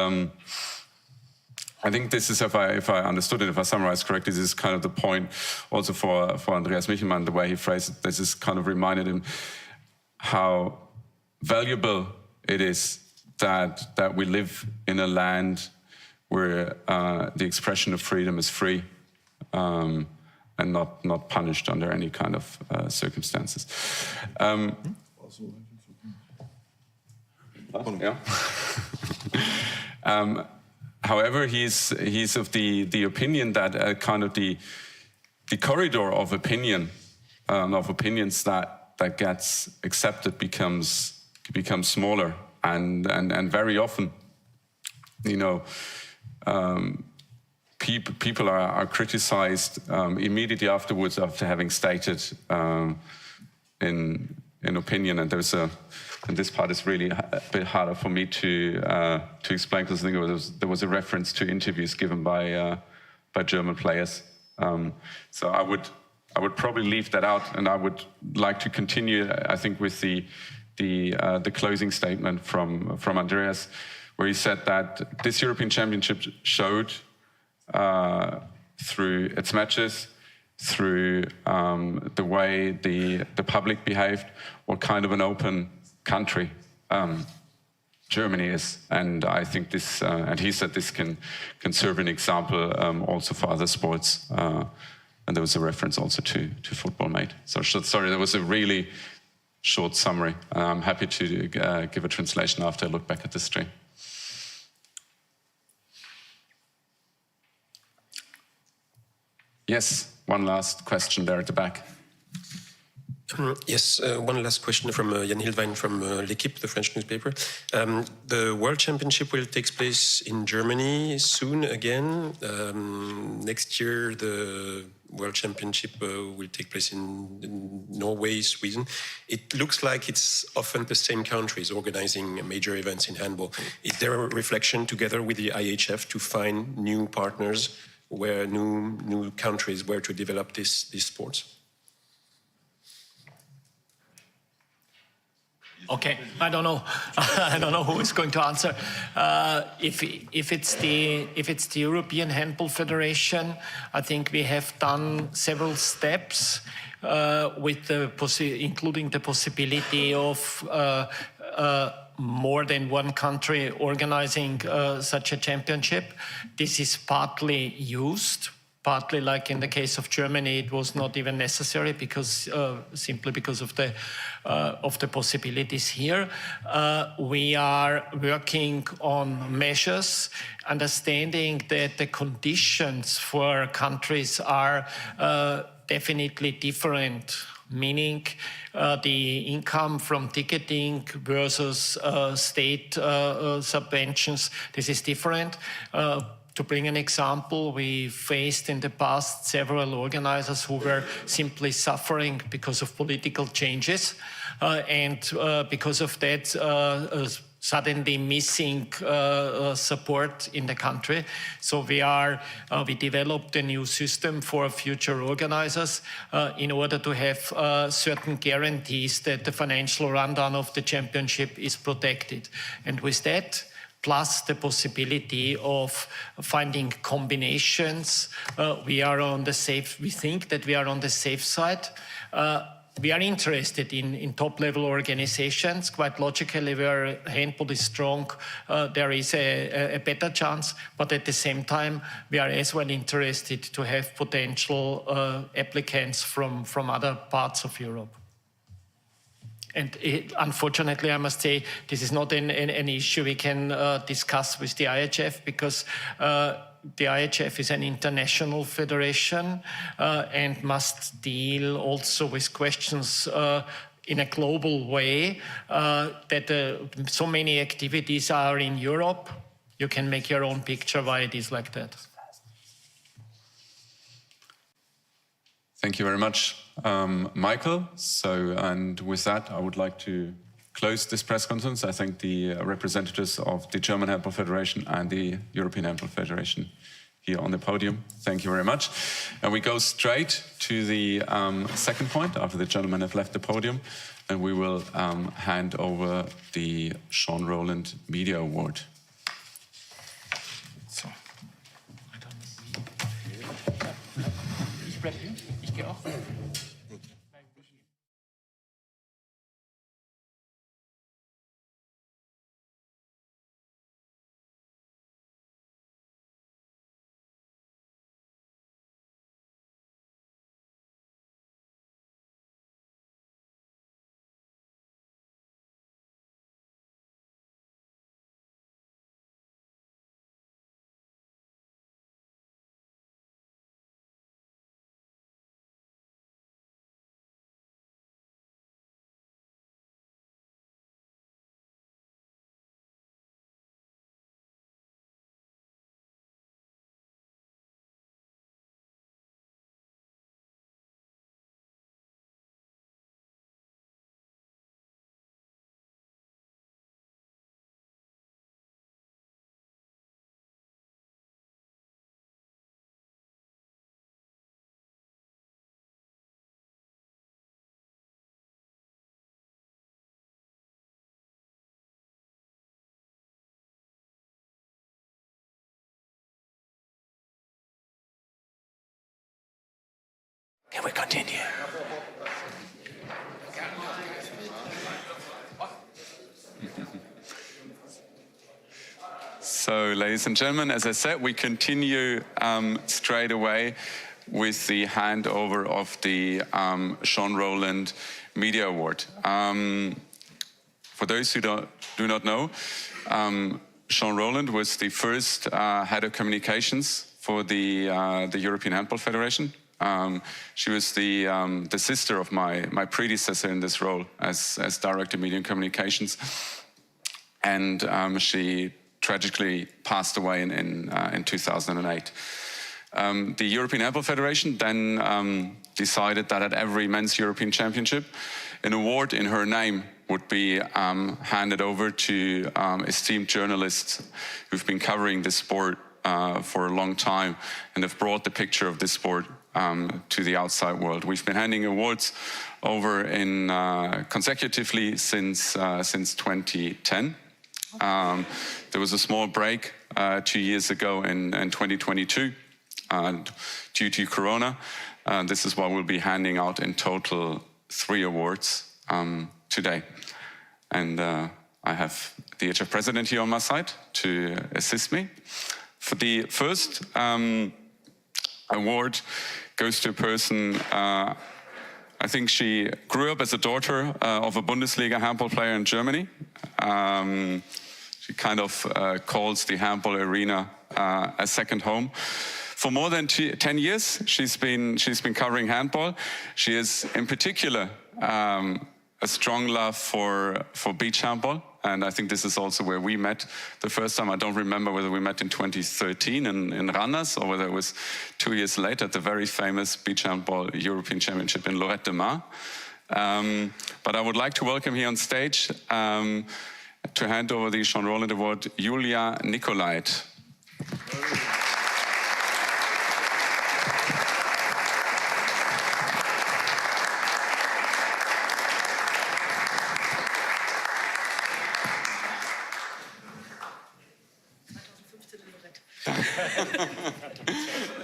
S4: I think this is, if I understood it, if I summarized correctly, this is kind of the point also for Andreas Michelmann, the way he phrased it. This is kind of reminded him how valuable it is that we live in a land where the expression of freedom is free and not punished under any kind of circumstances. However, he's of the opinion that kind of the corridor of opinions that gets accepted becomes smaller, and very often, you know, people are criticized immediately afterwards after having stated in opinion, and and this part is really a bit harder for me to explain, because I think there was a reference to interviews given by German players. So I would probably leave that out, and I would like to continue, I think, with the closing statement from Andreas, where he said that this European Championship showed through its matches, through the way the public behaved, what kind of an open country Germany is. And I think this, and he said this can serve an example also for other sports. And there was a reference also to football made. So sorry, that was a really short summary. I'm happy to give a translation after I look back at the stream. Yes, one last question there at the back.
S14: Yes, one last question from Jan Hilwein from L'Équipe, the French newspaper. The World Championship will take place in Germany soon again. Next year, the World Championship will take place in Norway, Sweden. It looks like it's often the same countries organizing major events in handball. Is there a reflection together with the EHF to find new partners, where new countries where to develop these sports?
S3: Okay, I don't know. I don't know who is going to answer. If it's the European Handball Federation, I think we have done several steps with including the possibility of more than one country organizing such a championship. This is partly used. Partly, like in the case of Germany, it was not even necessary because simply because of the possibilities here. We are working on measures, understanding that the conditions for countries are definitely different. Meaning the income from ticketing versus state subventions, this is different. To bring an example, we faced in the past several organizers who were simply suffering because of political changes, and because of that, suddenly missing support in the country. So we developed a new system for future organizers in order to have certain guarantees that the financial rundown of the championship is protected. And with that, plus the possibility of finding combinations, we think that we are on the safe side. We are interested in top-level organizations. Quite logically, where handball is strong, there is a better chance. But at the same time, we are as well interested to have potential applicants from other parts of Europe. And unfortunately, I must say, this is not an issue we can discuss with the IHF, because the IHF is an international federation and must deal also with questions in a global way, that so many activities are in Europe. You can make your own picture why it is like that.
S4: Thank you very much, Michael. And with that, I would like to close this press conference. I thank the representatives of the German Handball Federation and the European Handball Federation here on the podium. Thank you very much. And we go straight to the second point after the gentlemen have left the podium. and we will hand over the Sean Rowland Media Award.
S3: So. Ich gehe auch. Can we continue?
S4: So, ladies and gentlemen, as I said, we continue straight away with the handover of the Sean Rowland Media Award. For those who do not know, Sean Rowland was the first head of communications for the European Handball Federation. She was the sister of my predecessor in this role as Director of Media and Communications, and she tragically passed away in 2008. The European Handball Federation then decided that at every men's European Championship, an award in her name would be handed over to esteemed journalists who've been covering this sport for a long time and have brought the picture of this sport to the outside world. We've been handing awards over consecutively since 2010. There was a small break 2 years ago in 2022 due to Corona. This is why we'll be handing out in total 3 awards today. And I have the EHF president here on my side to assist me. For the first award goes to a person, I think she grew up as a daughter of a Bundesliga handball player in Germany. She kind of calls the handball arena a second home. For more than 10 years, she's been covering handball. She is, in particular, a strong love for beach handball, and I think this is also where we met the first time. I don't remember whether we met in 2013 in Randers or whether it was 2 years later at the very famous beach handball European Championship in Lorette de Mar. But I would like to welcome here on stage to hand over the Sean Rowland Award, Julia Nicolait.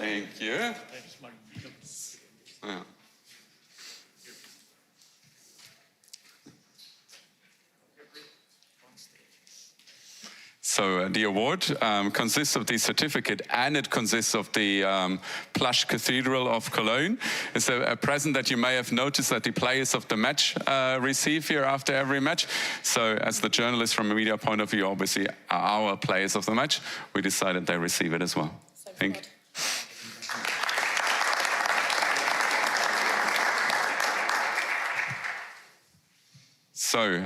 S4: Thank you. Yeah. So the award consists of the certificate, and it consists of the plush Cathedral of Cologne. It's a present that you may have noticed that the players of the match receive here after every match. So as the journalist from a media point of view, obviously our players of the match, we decided they receive it as well. Thank you. So,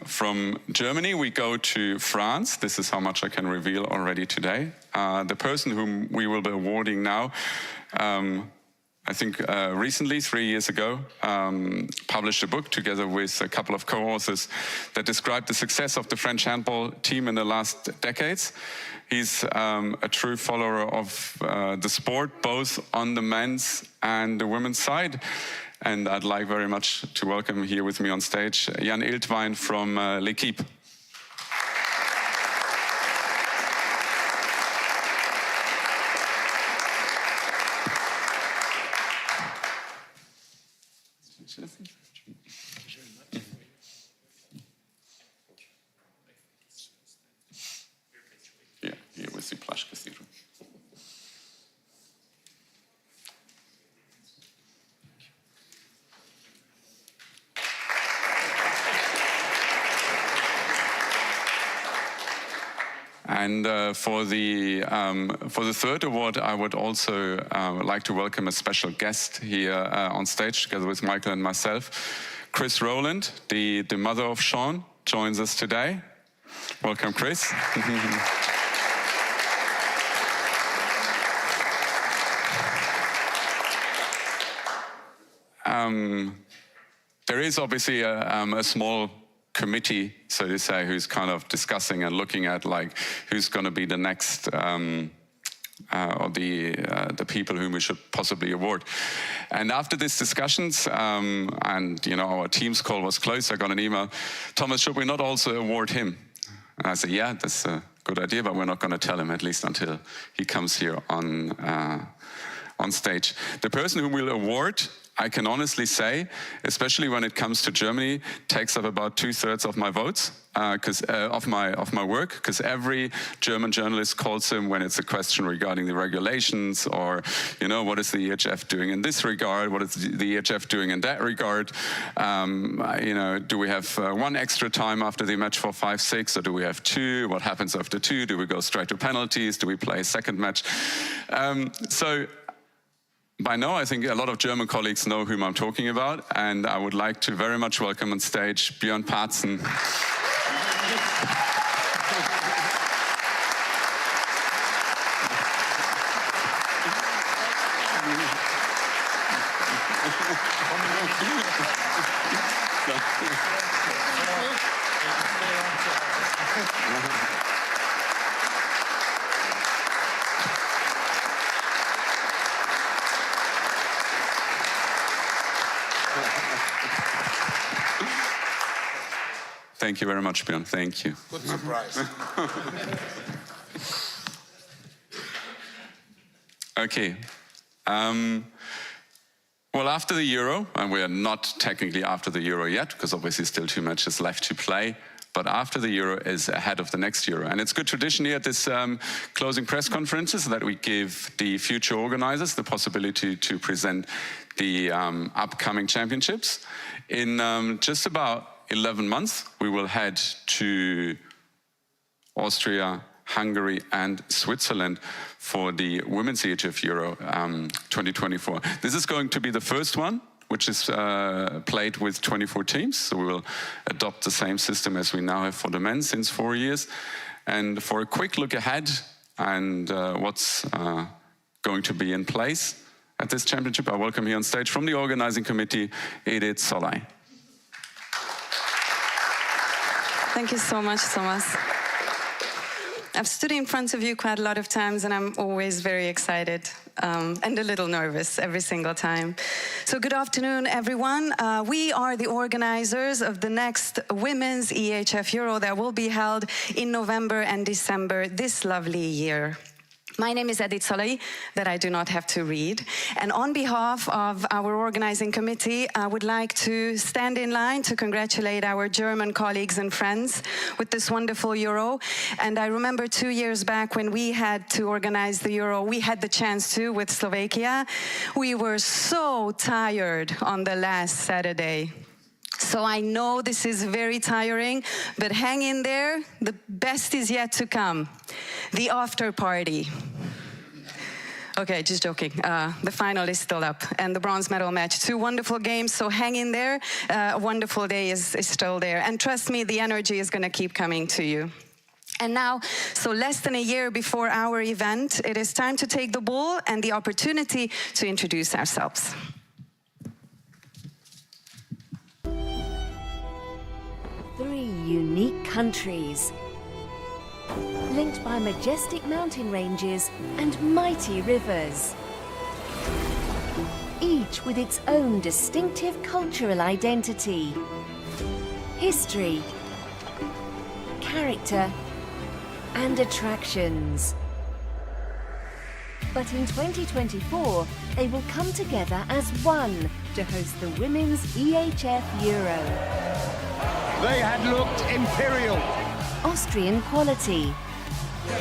S4: from Germany we go to France. This is how much I can reveal already today. The person whom we will be awarding now, I think recently, 3 years ago, published a book together with a couple of co-authors that described the success of the French handball team in the last decades. He's a true follower of the sport, both on the men's and the women's side. And I'd like very much to welcome here with me on stage Jan Iltwein from L'Equipe. Yeah, here with the plush cathedral. And for the third award, I would also like to welcome a special guest here on stage, together with Michael and myself. Chris Rowland, the mother of Sean, joins us today. Welcome, Chris. There is obviously a small committee, so to say, who's kind of discussing and looking at like who's going to be the next or the people whom we should possibly award. And after these discussions, and you know, our team's call was close, I got an email, Thomas, should we not also award him? And I said, yeah, that's a good idea, but we're not going to tell him, at least until he comes here on stage. The person who will award, I can honestly say, especially when it comes to Germany, takes up about 2/3 of my votes, of my work, because every German journalist calls him when it's a question regarding the regulations, or you know, what is the EHF doing in this regard? What is the EHF doing in that regard? You know, do we have one extra time after the match for 5-6, or do we have two? What happens after two? Do we go straight to penalties? Do we play a second match? So. By now, I think a lot of German colleagues know whom I'm talking about, and I would like to very much welcome on stage Björn Parzen. Thank you very much, Björn. Thank you.
S2: Good surprise.
S4: Okay. Well, after the Euro, and we are not technically after the Euro yet, because obviously still 2 matches left to play, but after the Euro is ahead of the next Euro. And it's good tradition here at this closing press conferences that we give the future organizers the possibility to present the upcoming championships. In just about 11 months, we will head to Austria, Hungary and Switzerland for the Women's EHF Euro 2024. This is going to be the first one, which is played with 24 teams. So we will adopt the same system as we now have for the men since 4 years. And for a quick look ahead and what's going to be in place at this championship, I welcome here on stage from the organizing committee, Edith Solay.
S15: Thank you so much, Thomas. I've stood in front of you quite a lot of times, and I'm always very excited and a little nervous every single time. So good afternoon, everyone. We are the organizers of the next Women's EHF Euro that will be held in November and December this lovely year. My name is Edith Solay, that I do not have to read. And on behalf of our organizing committee, I would like to stand in line to congratulate our German colleagues and friends with this wonderful Euro. And I remember 2 years back when we had to organize the Euro, we had the chance to with Slovakia. We were so tired on the last Saturday. So I know this is very tiring, but hang in there. The best is yet to come. The after party. Okay, just joking. The final is still up, and the bronze medal match. 2 wonderful games, so hang in there. A wonderful day is still there. And trust me, the energy is going to keep coming to you. And now, so less than a year before our event, it is time to take the ball and the opportunity to introduce ourselves.
S16: 3 unique countries, linked by majestic mountain ranges and mighty rivers. each with its own distinctive cultural identity, history, character, and attractions. But in 2024, they will come together as one to host the Women's EHF Euro.
S5: They had looked imperial.
S16: Austrian quality.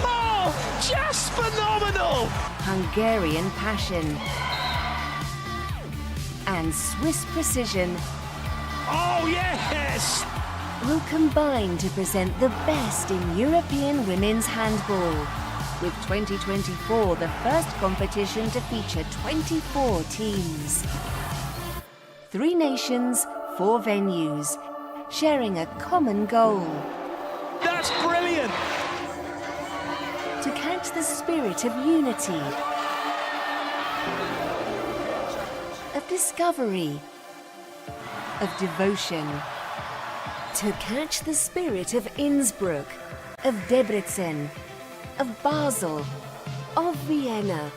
S5: Oh, just phenomenal!
S16: Hungarian passion. And Swiss precision.
S5: Oh, yes!
S16: Will combine to present the best in European women's handball. With 2024 the first competition to feature 24 teams. 3 nations, 4 venues, sharing a common goal.
S5: That's brilliant!
S16: To catch the spirit of unity, of discovery, of devotion. To catch the spirit of Innsbruck, of Debrecen, of Basel, of Vienna.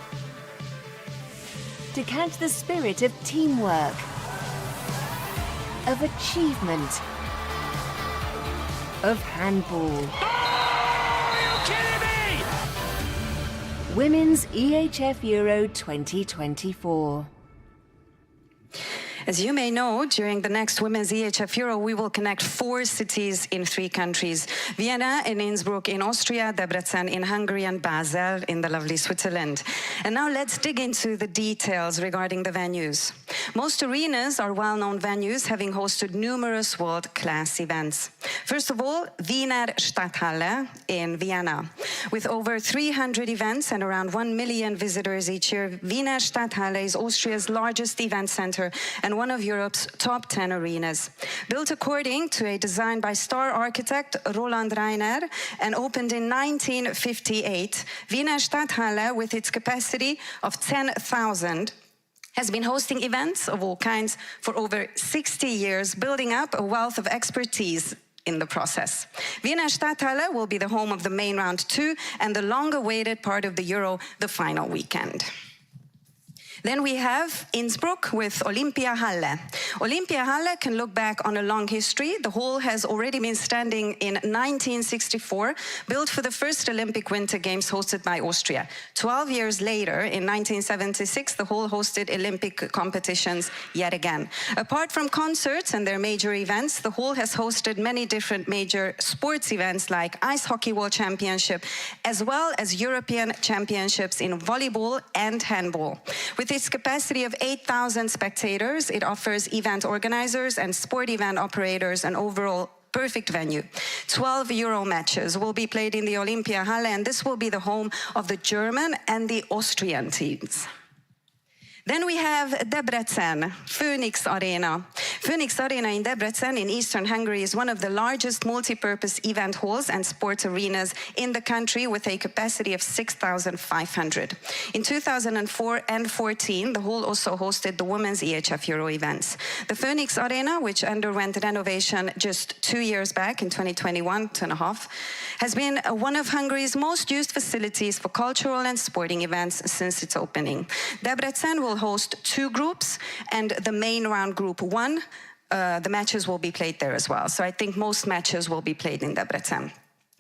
S16: To catch the spirit of teamwork, of achievement, of handball.
S5: Are you kidding me?
S16: Women's EHF Euro 2024.
S15: As you may know, during the next Women's EHF Euro, we will connect 4 cities in 3 countries. Vienna and Innsbruck in Austria, Debrecen in Hungary, and Basel in the lovely Switzerland. And now let's dig into the details regarding the venues. Most arenas are well-known venues, having hosted numerous world-class events. First of all, Wiener Stadthalle in Vienna. With over 300 events and around 1 million visitors each year, Wiener Stadthalle is Austria's largest event center and one of Europe's top 10 arenas. Built according to a design by star architect Roland Reiner and opened in 1958, Wiener Stadthalle, with its capacity of 10,000, has been hosting events of all kinds for over 60 years, building up a wealth of expertise in the process. Wiener Stadthalle will be the home of the main round 2 and the long-awaited part of the Euro, the final weekend. Then we have Innsbruck with Olympiahalle. Olympiahalle can look back on a long history. The hall has already been standing in 1964, built for the first Olympic Winter Games hosted by Austria. 12 years later, in 1976, the hall hosted Olympic competitions yet again. Apart from concerts and their major events, the hall has hosted many different major sports events like Ice Hockey World Championship, as well as European Championships in volleyball and handball. With its capacity of 8,000 spectators, it offers event organizers and sport event operators an overall perfect venue. 12 Euro matches will be played in the Olympiahalle, and this will be the home of the German and the Austrian teams. Then we have Debrecen, Phoenix Arena. Phoenix Arena in Debrecen in eastern Hungary is one of the largest multi-purpose event halls and sports arenas in the country, with a capacity of 6,500. In 2004 and 14, the hall also hosted the Women's EHF Euro events. The Phoenix Arena, which underwent renovation just 2 years back in 2021, 2.5, has been one of Hungary's most used facilities for cultural and sporting events since its opening. Debrecen will host 2 groups, and the main round group 1, the matches will be played there as well. So I think most matches will be played in Debrecen.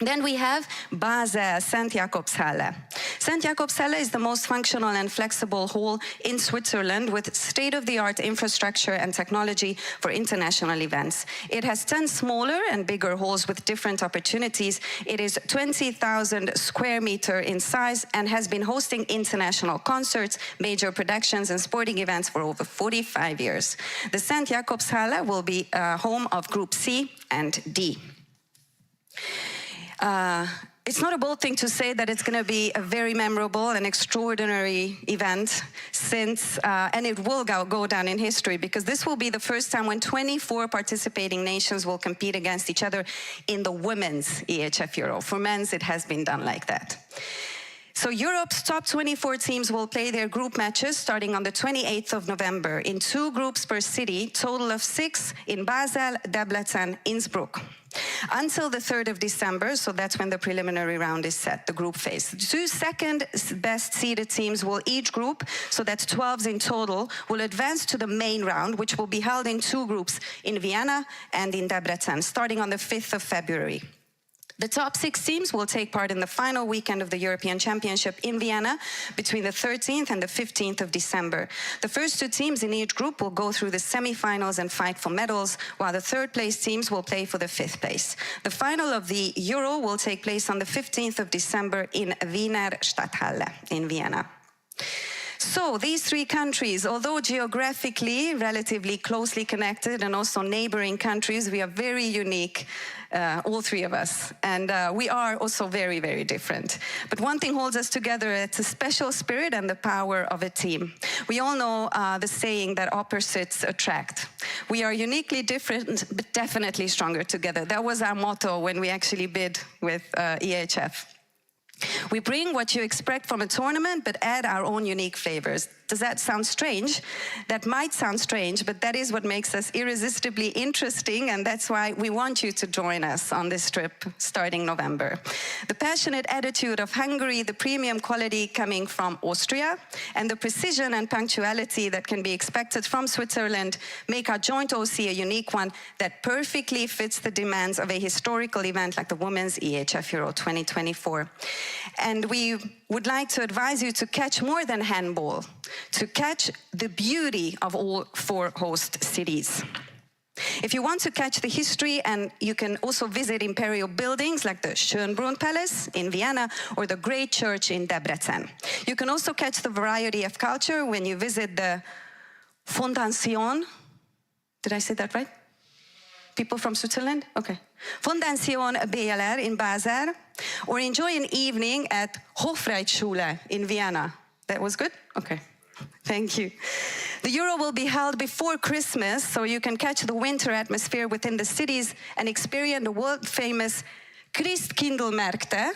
S15: Then we have Basel, St. Jakobshalle. St. Jakobshalle is the most functional and flexible hall in Switzerland, with state-of-the-art infrastructure and technology for international events. It has 10 smaller and bigger halls with different opportunities. It is 20,000 square meter in size and has been hosting international concerts, major productions and sporting events for over 45 years. The St. Jakobshalle will be home of Group C and D. It's not a bold thing to say that it's going to be a very memorable and extraordinary event, and it will go down in history, because this will be the first time when 24 participating nations will compete against each other in the Women's EHF Euro. For men's, it has been done like that. So Europe's top 24 teams will play their group matches starting on the 28th of November in 2 groups per city, total of 6 in Basel, Debrecen, Innsbruck. Until the 3rd of December, so that's when the preliminary round is set, the group phase. The 2 second best seeded teams will each group, so that's 12 in total, will advance to the main round, which will be held in 2 groups in Vienna and in Debrecen, starting on the 5th of February. The top 6 teams will take part in the final weekend of the European Championship in Vienna between the 13th and the 15th of December. The first 2 teams in each group will go through the semi-finals and fight for medals, while the 3rd place teams will play for the 5th place. The final of the Euro will take place on the 15th of December in Wiener Stadthalle in Vienna. So these 3 countries, although geographically relatively closely connected and also neighboring countries, we are very unique, all 3 of us. And we are also very, very different. But one thing holds us together, it's a special spirit and the power of a team. We all know the saying that opposites attract. We are uniquely different, but definitely stronger together. That was our motto when we actually bid with EHF. We bring what you expect from a tournament, but add our own unique flavors. Does that sound strange? That might sound strange, but that is what makes us irresistibly interesting, and that's why we want you to join us on this trip starting November. The passionate attitude of Hungary, the premium quality coming from Austria, and the precision and punctuality that can be expected from Switzerland make our joint OC a unique one that perfectly fits the demands of a historical event like the Women's EHF Euro 2024. And we would like to advise you to catch more than handball, to catch the beauty of all 4 host cities. If you want to catch the history, and you can also visit imperial buildings like the Schönbrunn Palace in Vienna or the Great Church in Debrecen. You can also catch the variety of culture when you visit the Fondation. Did I say that right? People from Switzerland? Okay. Fondation BLR in Basel, or enjoy an evening at Hofreitschule in Vienna. That was good? Okay. Thank you. The Euro will be held before Christmas, so you can catch the winter atmosphere within the cities and experience the world-famous Christkindlmärkte.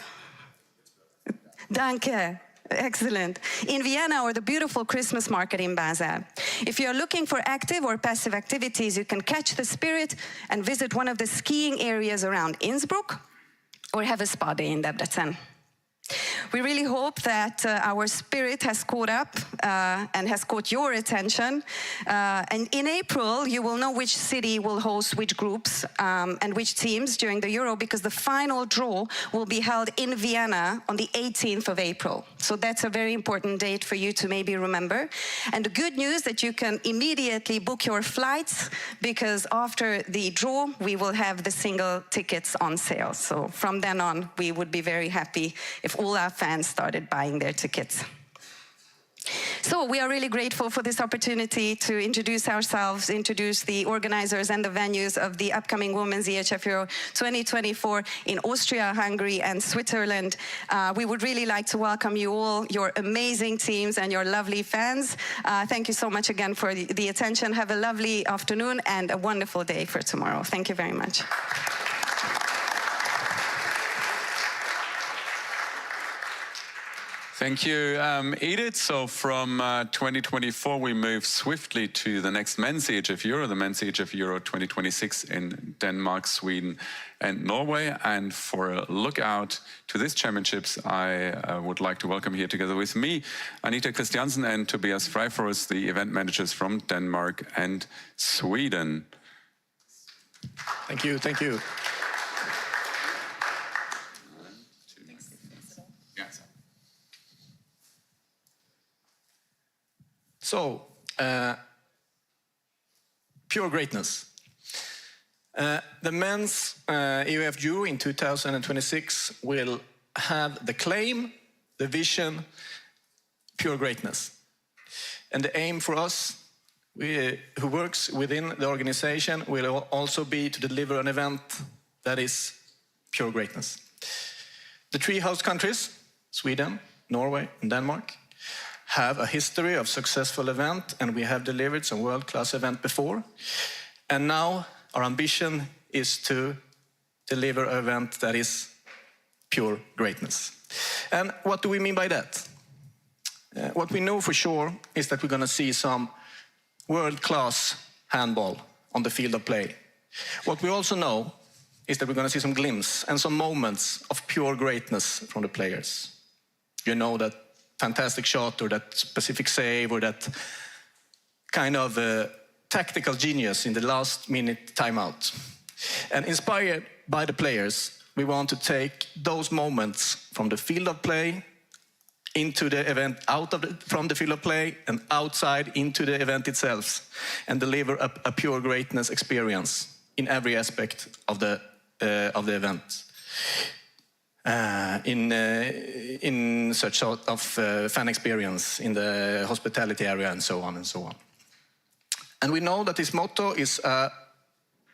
S15: Danke. Excellent. In Vienna, or the beautiful Christmas market in Basel. If you're looking for active or passive activities, you can catch the spirit and visit one of the skiing areas around Innsbruck, or have a spa day in Debrecen. We really hope that our spirit has caught up and has caught your attention. And in April, you will know which city will host which groups and which teams during the Euro, because the final draw will be held in Vienna on the 18th of April. So that's a very important date for you to maybe remember. And the good news that you can immediately book your flights, because after the draw, we will have the single tickets on sale. So from then on, we would be very happy if all our fans started buying their tickets. So we are really grateful for this opportunity to introduce ourselves, introduce the organizers and the venues of the upcoming Women's EHF Euro 2024 in Austria, Hungary, and Switzerland. We would really like to welcome you all, your amazing teams and your lovely fans. Thank you so much again for the attention. Have a lovely afternoon and a wonderful day for tomorrow. Thank you very much.
S4: Thank you, Edith. So from 2024, we move swiftly to the next Men's EHF Euro, the Men's EHF Euro 2026 in Denmark, Sweden, and Norway. And for a look out to these championships, I would like to welcome here together with me, Anita Christiansen and Tobias Freiforus, the event managers from Denmark and Sweden.
S17: Thank you, thank you. So, pure greatness. The men's EHF Euro in 2026 will have the claim, the vision, pure greatness. And the aim for us, who works within the organization, will also be to deliver an event that is pure greatness. The 3 host countries, Sweden, Norway, and Denmark, have a history of successful event, and we have delivered some world-class event before. And now our ambition is to deliver an event that is pure greatness. And what do we mean by that? What we know for sure is that we're going to see some world-class handball on the field of play. What we also know is that we're going to see some glimpses and some moments of pure greatness from the players. You know, that fantastic shot or that specific save or that kind of tactical genius in the last minute timeout. And inspired by the players, we want to take those moments from the field of play into the event, from the field of play and outside into the event itself, and deliver a pure greatness experience in every aspect of the event. In such sort of fan experience, in the hospitality area, and so on and so on. And we know that this motto is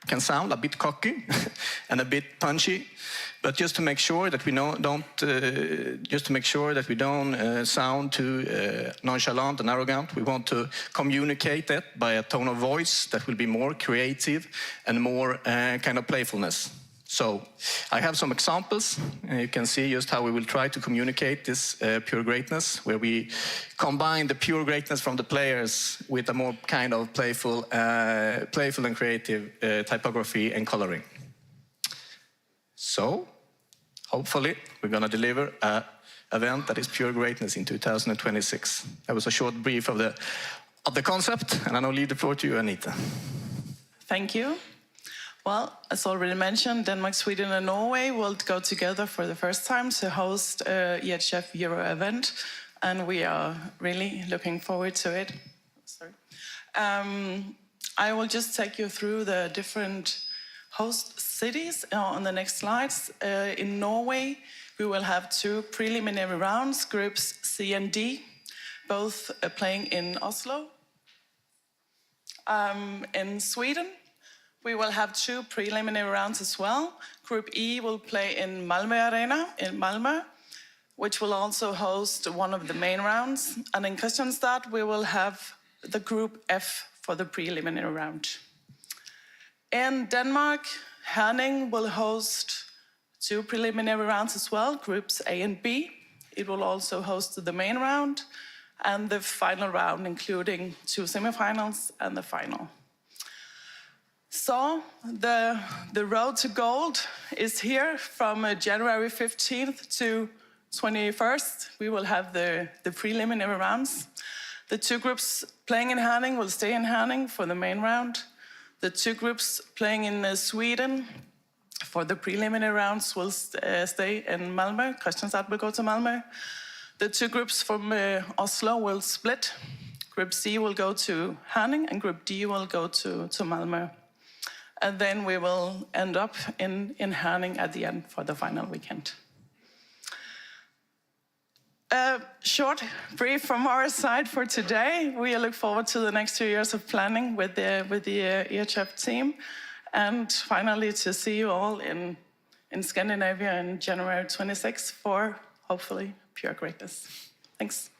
S17: can sound a bit cocky and a bit punchy, but just to make sure that we don't sound too nonchalant and arrogant, we want to communicate that by a tone of voice that will be more creative and more kind of playfulness. So I have some examples, and you can see just how we will try to communicate this pure greatness, where we combine the pure greatness from the players with a more kind of playful and creative typography and coloring. So hopefully we're going to deliver an event that is pure greatness in 2026. That was a short brief of the concept, and I now leave the floor to you, Anita.
S18: Thank you. Well, as already mentioned, Denmark, Sweden and Norway will go together for the first time to host a EHF EURO event, and we are really looking forward to it. Sorry. I will just take you through the different host cities on the next slides. In Norway, we will have 2 preliminary rounds, groups C and D, both playing in Oslo. In Sweden, we will have 2 preliminary rounds as well. Group E will play in Malmö Arena in Malmö, which will also host one of the main rounds. And in Kristianstad, we will have the Group F for the preliminary round. In Denmark, Herning will host 2 preliminary rounds as well, Groups A and B. It will also host the main round and the final round, including 2 semifinals and the final. So the road to gold is here from January 15th to 21st. We will have the preliminary rounds. The 2 groups playing in Herning will stay in Herning for the main round. The 2 groups playing in Sweden for the preliminary rounds will stay in Malmö. Kristianstad will go to Malmö. The 2 groups from Oslo will split. Group C will go to Herning and Group D will go to Malmö. And then we will end up in Herning at the end for the final weekend. A short brief from our side for today. We look forward to the next 2 years of planning with the EHF team. And finally, to see you all in Scandinavia in January 26 for, hopefully, pure greatness. Thanks.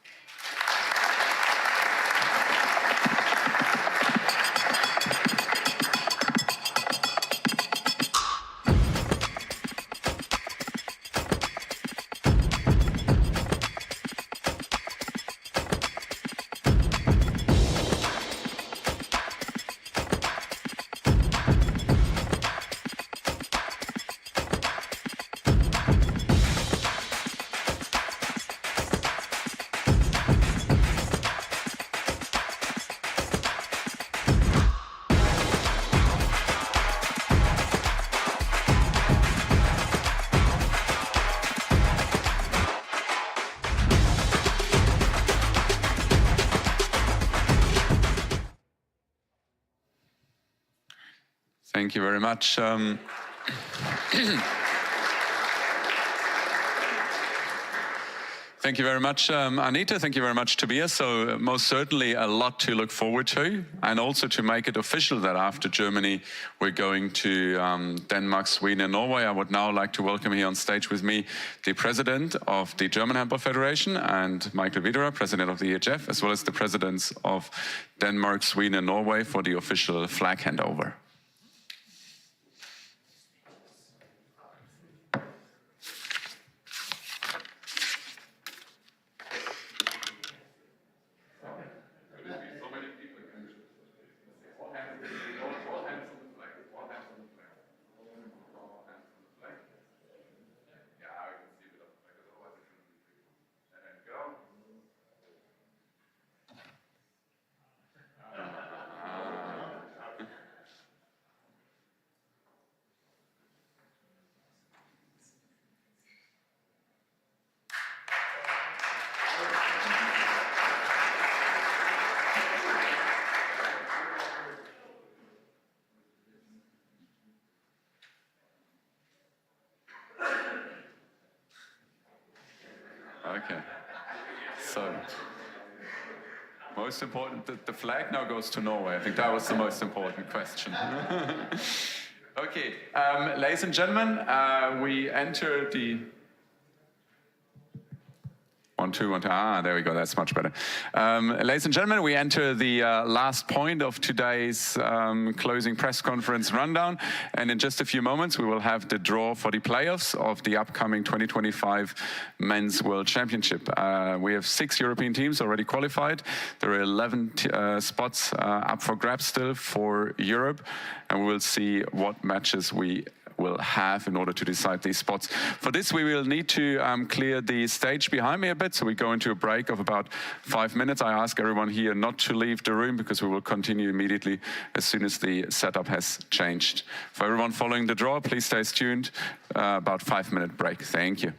S4: Thank you very much. Thank you very much, Anita. Thank you very much, Tobias. So most certainly a lot to look forward to, and also to make it official that after Germany, we're going to Denmark, Sweden and Norway. I would now like to welcome here on stage with me the president of the German Handball Federation and Michael Widerer, president of the EHF, as well as the presidents of Denmark, Sweden and Norway for the official flag handover. Okay. So, most important, the flag now goes to Norway. I think that was the most important question. Okay, ladies and gentlemen, we enter the... 1, 2, 1, 2. Ah, there we go. That's much better. Ladies and gentlemen, we enter the last point of today's closing press conference rundown. And in just a few moments, we will have the draw for the playoffs of the upcoming 2025 Men's World Championship. We have 6 European teams already qualified. There are 11 spots up for grabs still for Europe. And we will see what matches we will have in order to decide these spots. For this, we will need to clear the stage behind me a bit, so we go into a break of about 5 minutes. I ask everyone here not to leave the room because we will continue immediately as soon as the setup has changed. For everyone following the draw, please stay tuned. About 5-minute break. Thank you.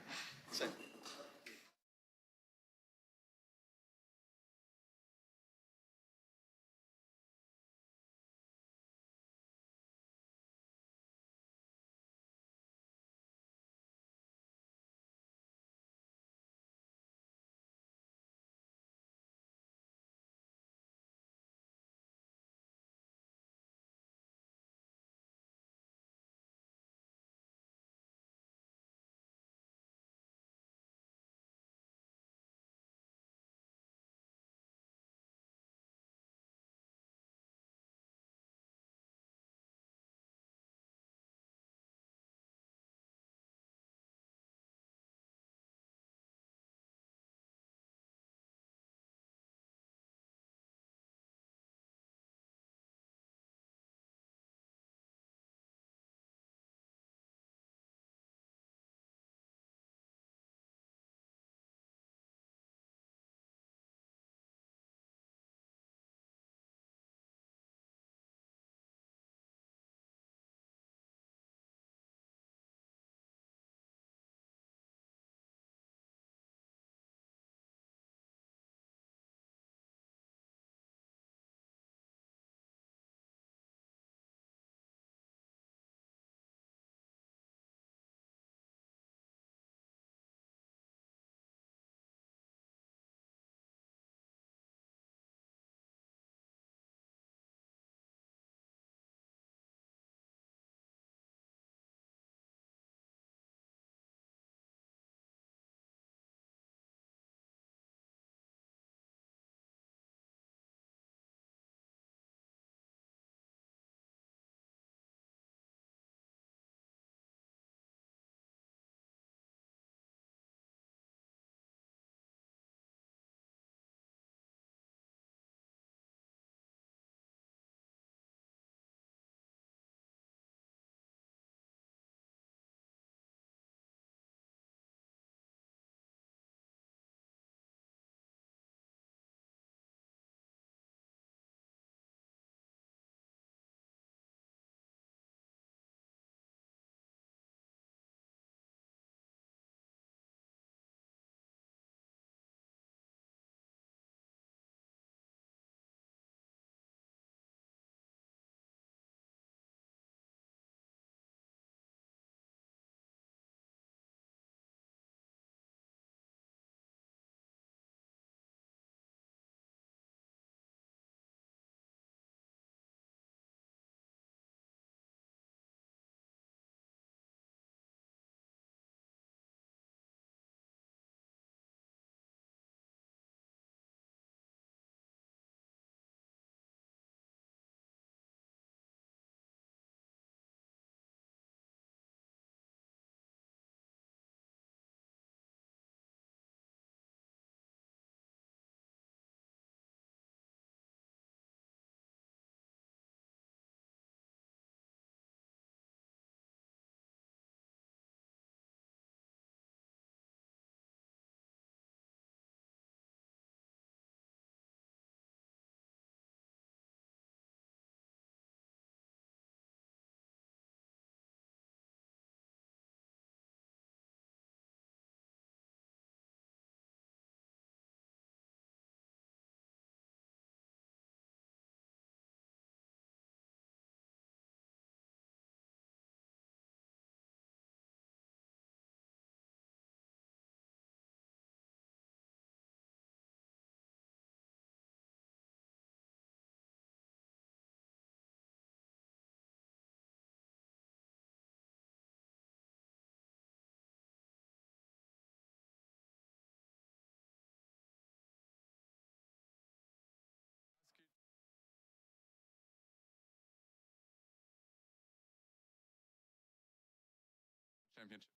S10: Championship.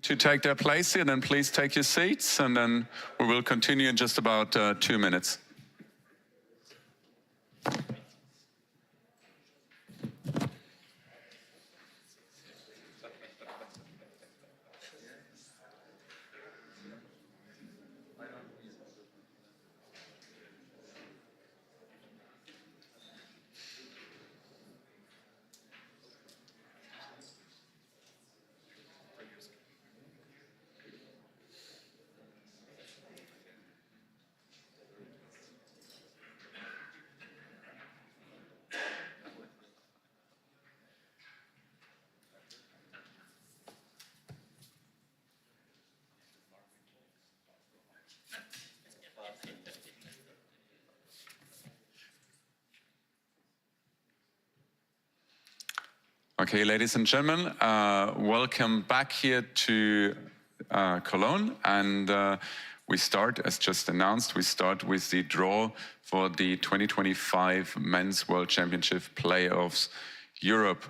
S10: To take their place here, then please take your seats, and then we will continue in just about 2 minutes. Okay, ladies and gentlemen, welcome back here to Cologne, and we start, as just announced, we start with the draw for the 2025 Men's World Championship Playoffs Europe.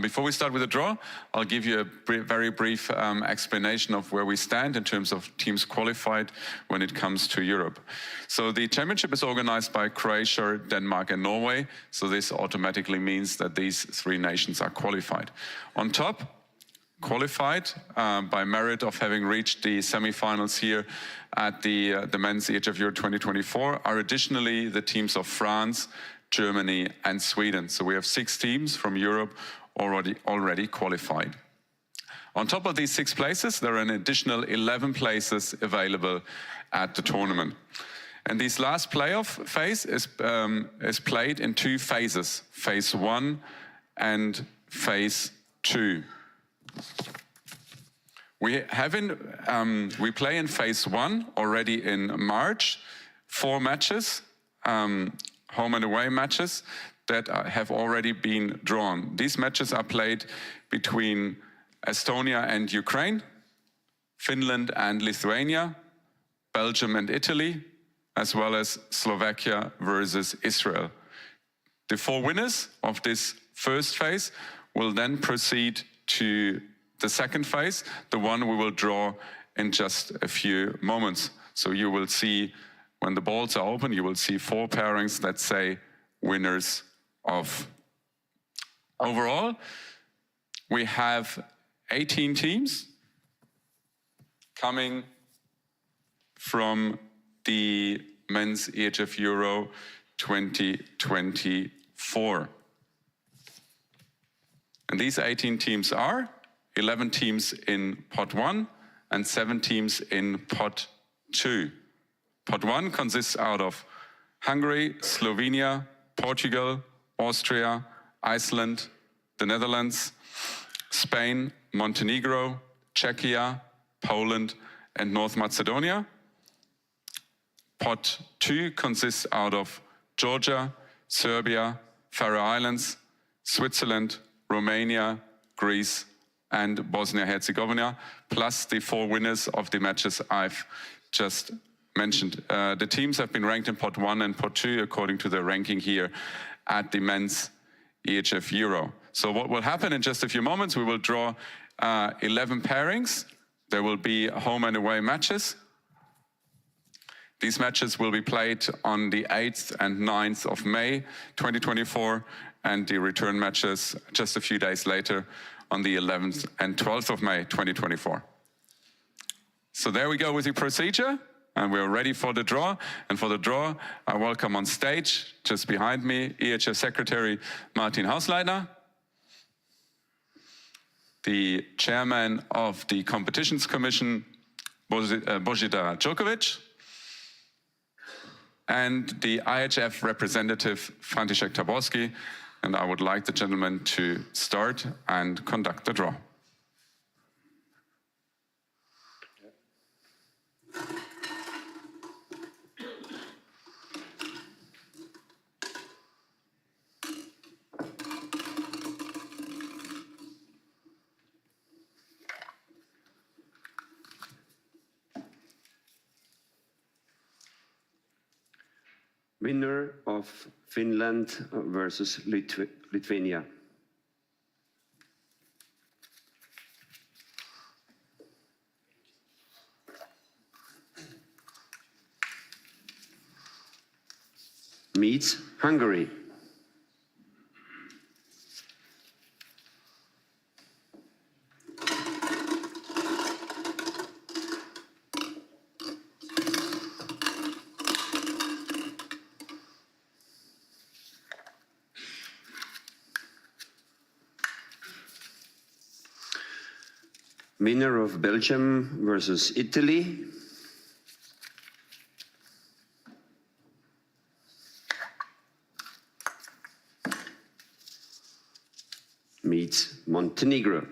S10: Before we start with the draw, I'll give you a very brief explanation of where we stand in terms of teams qualified when it comes to Europe. So the championship is organized by Croatia, Denmark and Norway, so this automatically means that these 3 nations are qualified. On top, qualified by merit of having reached the semi-finals here at the Men's EHF Euro 2024 are additionally the teams of France, Germany and Sweden. So we have 6 teams from Europe already qualified. On top of these 6 places, there are an additional 11 places available at the tournament. And this last playoff phase is played in 2 phases, phase 1 and phase 2. We play in phase 1 already in March, 4 matches, home and away matches that have already been drawn. These matches are played between Estonia and Ukraine, Finland and Lithuania, Belgium and Italy, as well as Slovakia versus Israel. The 4 winners of this first phase will then proceed to the second phase, the one we will draw in just a few moments. So you will see, when the balls are open, you will see 4 pairings that say winners of. Overall, we have 18 teams coming from the Men's EHF Euro 2024. And these 18 teams are 11 teams in pot 1 and 7 teams in pot 2. Pot 1 consists out of Hungary, Slovenia, Portugal, Austria, Iceland, the Netherlands, Spain, Montenegro, Czechia, Poland, and North Macedonia. Pot 2 consists out of Georgia, Serbia, Faroe Islands, Switzerland, Romania, Greece, and Bosnia-Herzegovina, plus the 4 winners of the matches I've just mentioned. The teams have been ranked in pot 1 and pot 2 according to the ranking here at the Men's EHF Euro. So what will happen in just a few moments, we will draw 11 pairings. There will be home and away matches. These matches will be played on the 8th and 9th of May 2024, and the return matches just a few days later on the 11th and 12th of May 2024. So there we go with the procedure, and we're ready for the draw. And for the draw, I welcome on stage, just behind me, EHF Secretary Martin Hausleitner.
S4: the chairman of the Competitions Commission, Božidar Djokovic, and the EHF representative, František Taborski. And I would like the gentleman to start and conduct the draw.
S9: Winner of Finland versus Lithuania. Meets Hungary. Winner of Belgium versus Italy. Meets Montenegro.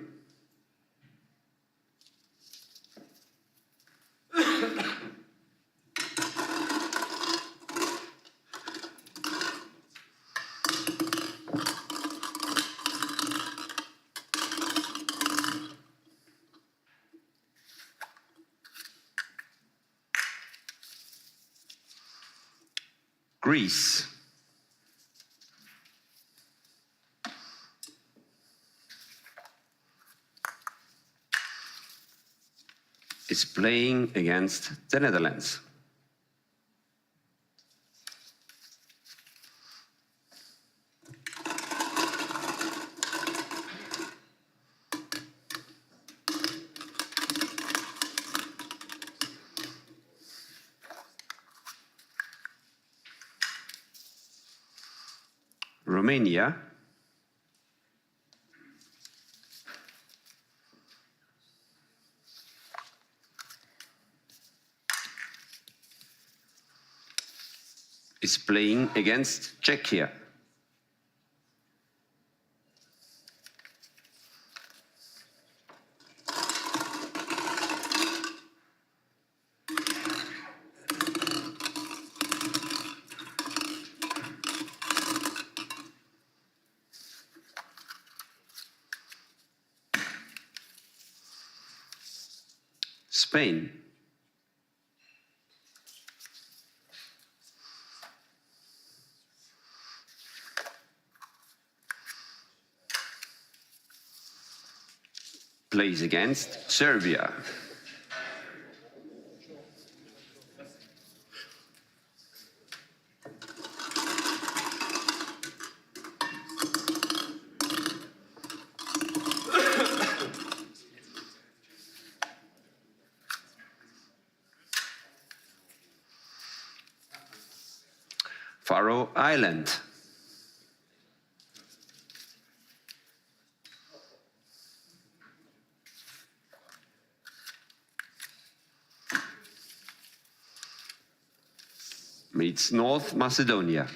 S9: Greece. Is playing against the Netherlands. Romania. Is playing against Czechia. Spain. Plays against Serbia. Faroe Island. Meets North Macedonia.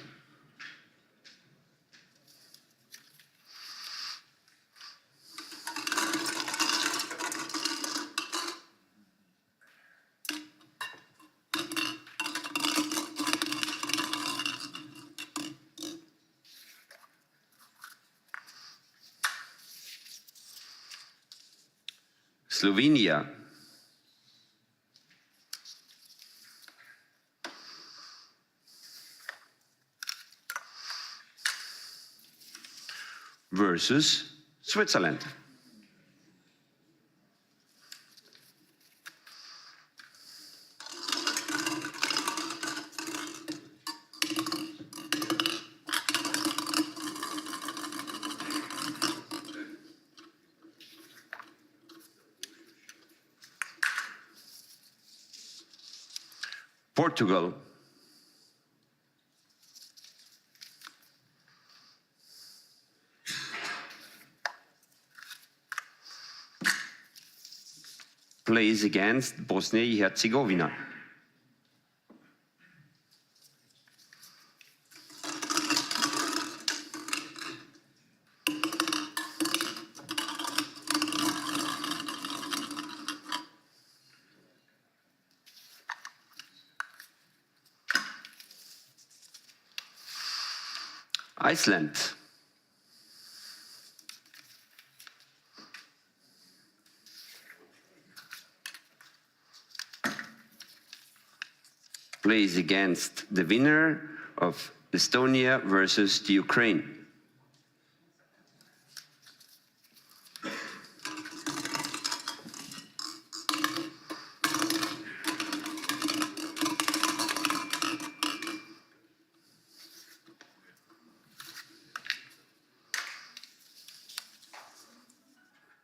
S9: Slovenia. Versus Switzerland. Portugal. plays against Bosnia-Herzegovina. Iceland. Plays against the winner of Estonia versus the Ukraine.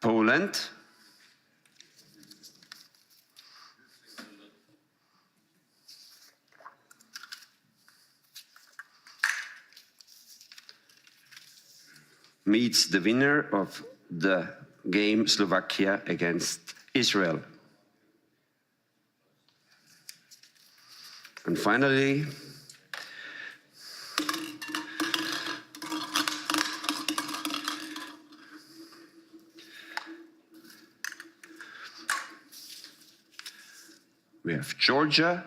S9: Poland. Meets the winner of the game Slovakia against Israel. And finally, we have Georgia,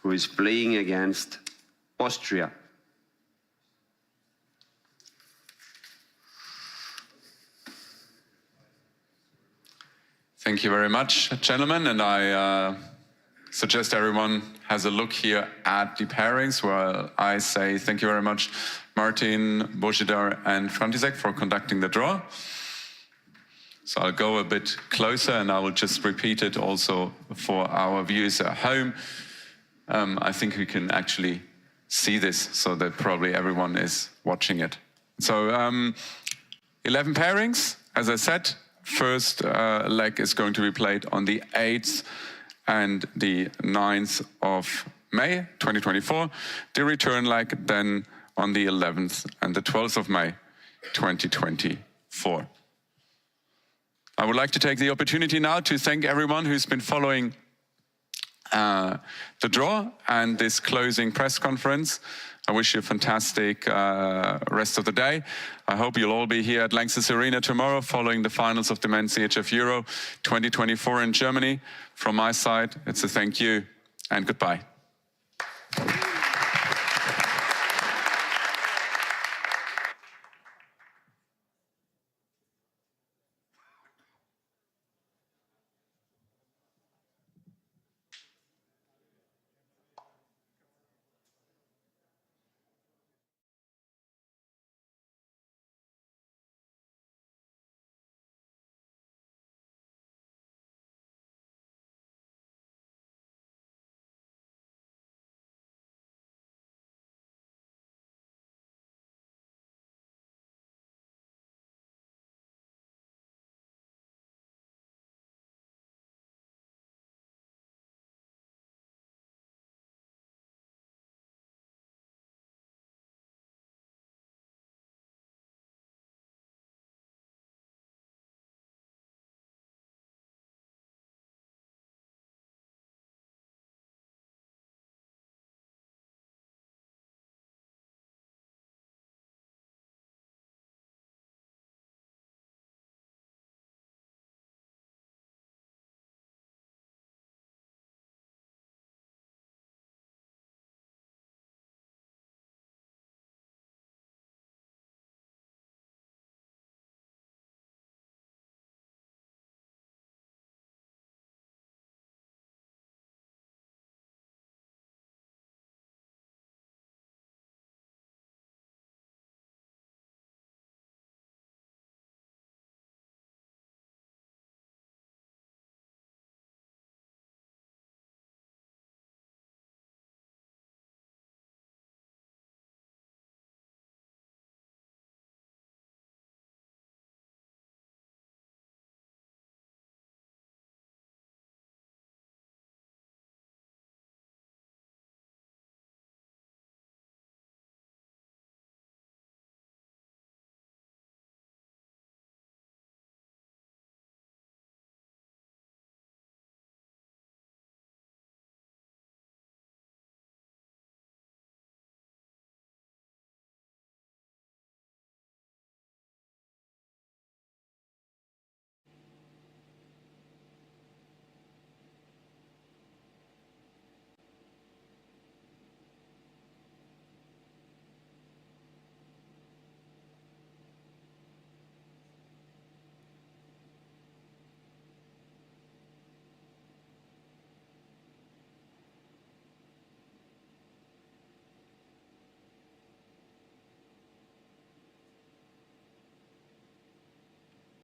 S9: who is playing against Austria.
S4: Thank you very much, gentlemen, and I suggest everyone has a look here at the pairings, where I say thank you very much, Martin, Božidar and František, for conducting the draw. So I'll go a bit closer and I will just repeat it also for our viewers at home. I think we can actually see this so that probably everyone is watching it. So 11 pairings, as I said. First leg is going to be played on the 8th and the 9th of May 2024. The return leg then on the 11th and the 12th of May 2024. I would like to take the opportunity now to thank everyone who's been following the draw and this closing press conference. I wish you a fantastic rest of the day. I hope you'll all be here at Lanxess Arena tomorrow following the finals of the Men's EHF Euro 2024 in Germany. From my side, it's a thank you and goodbye.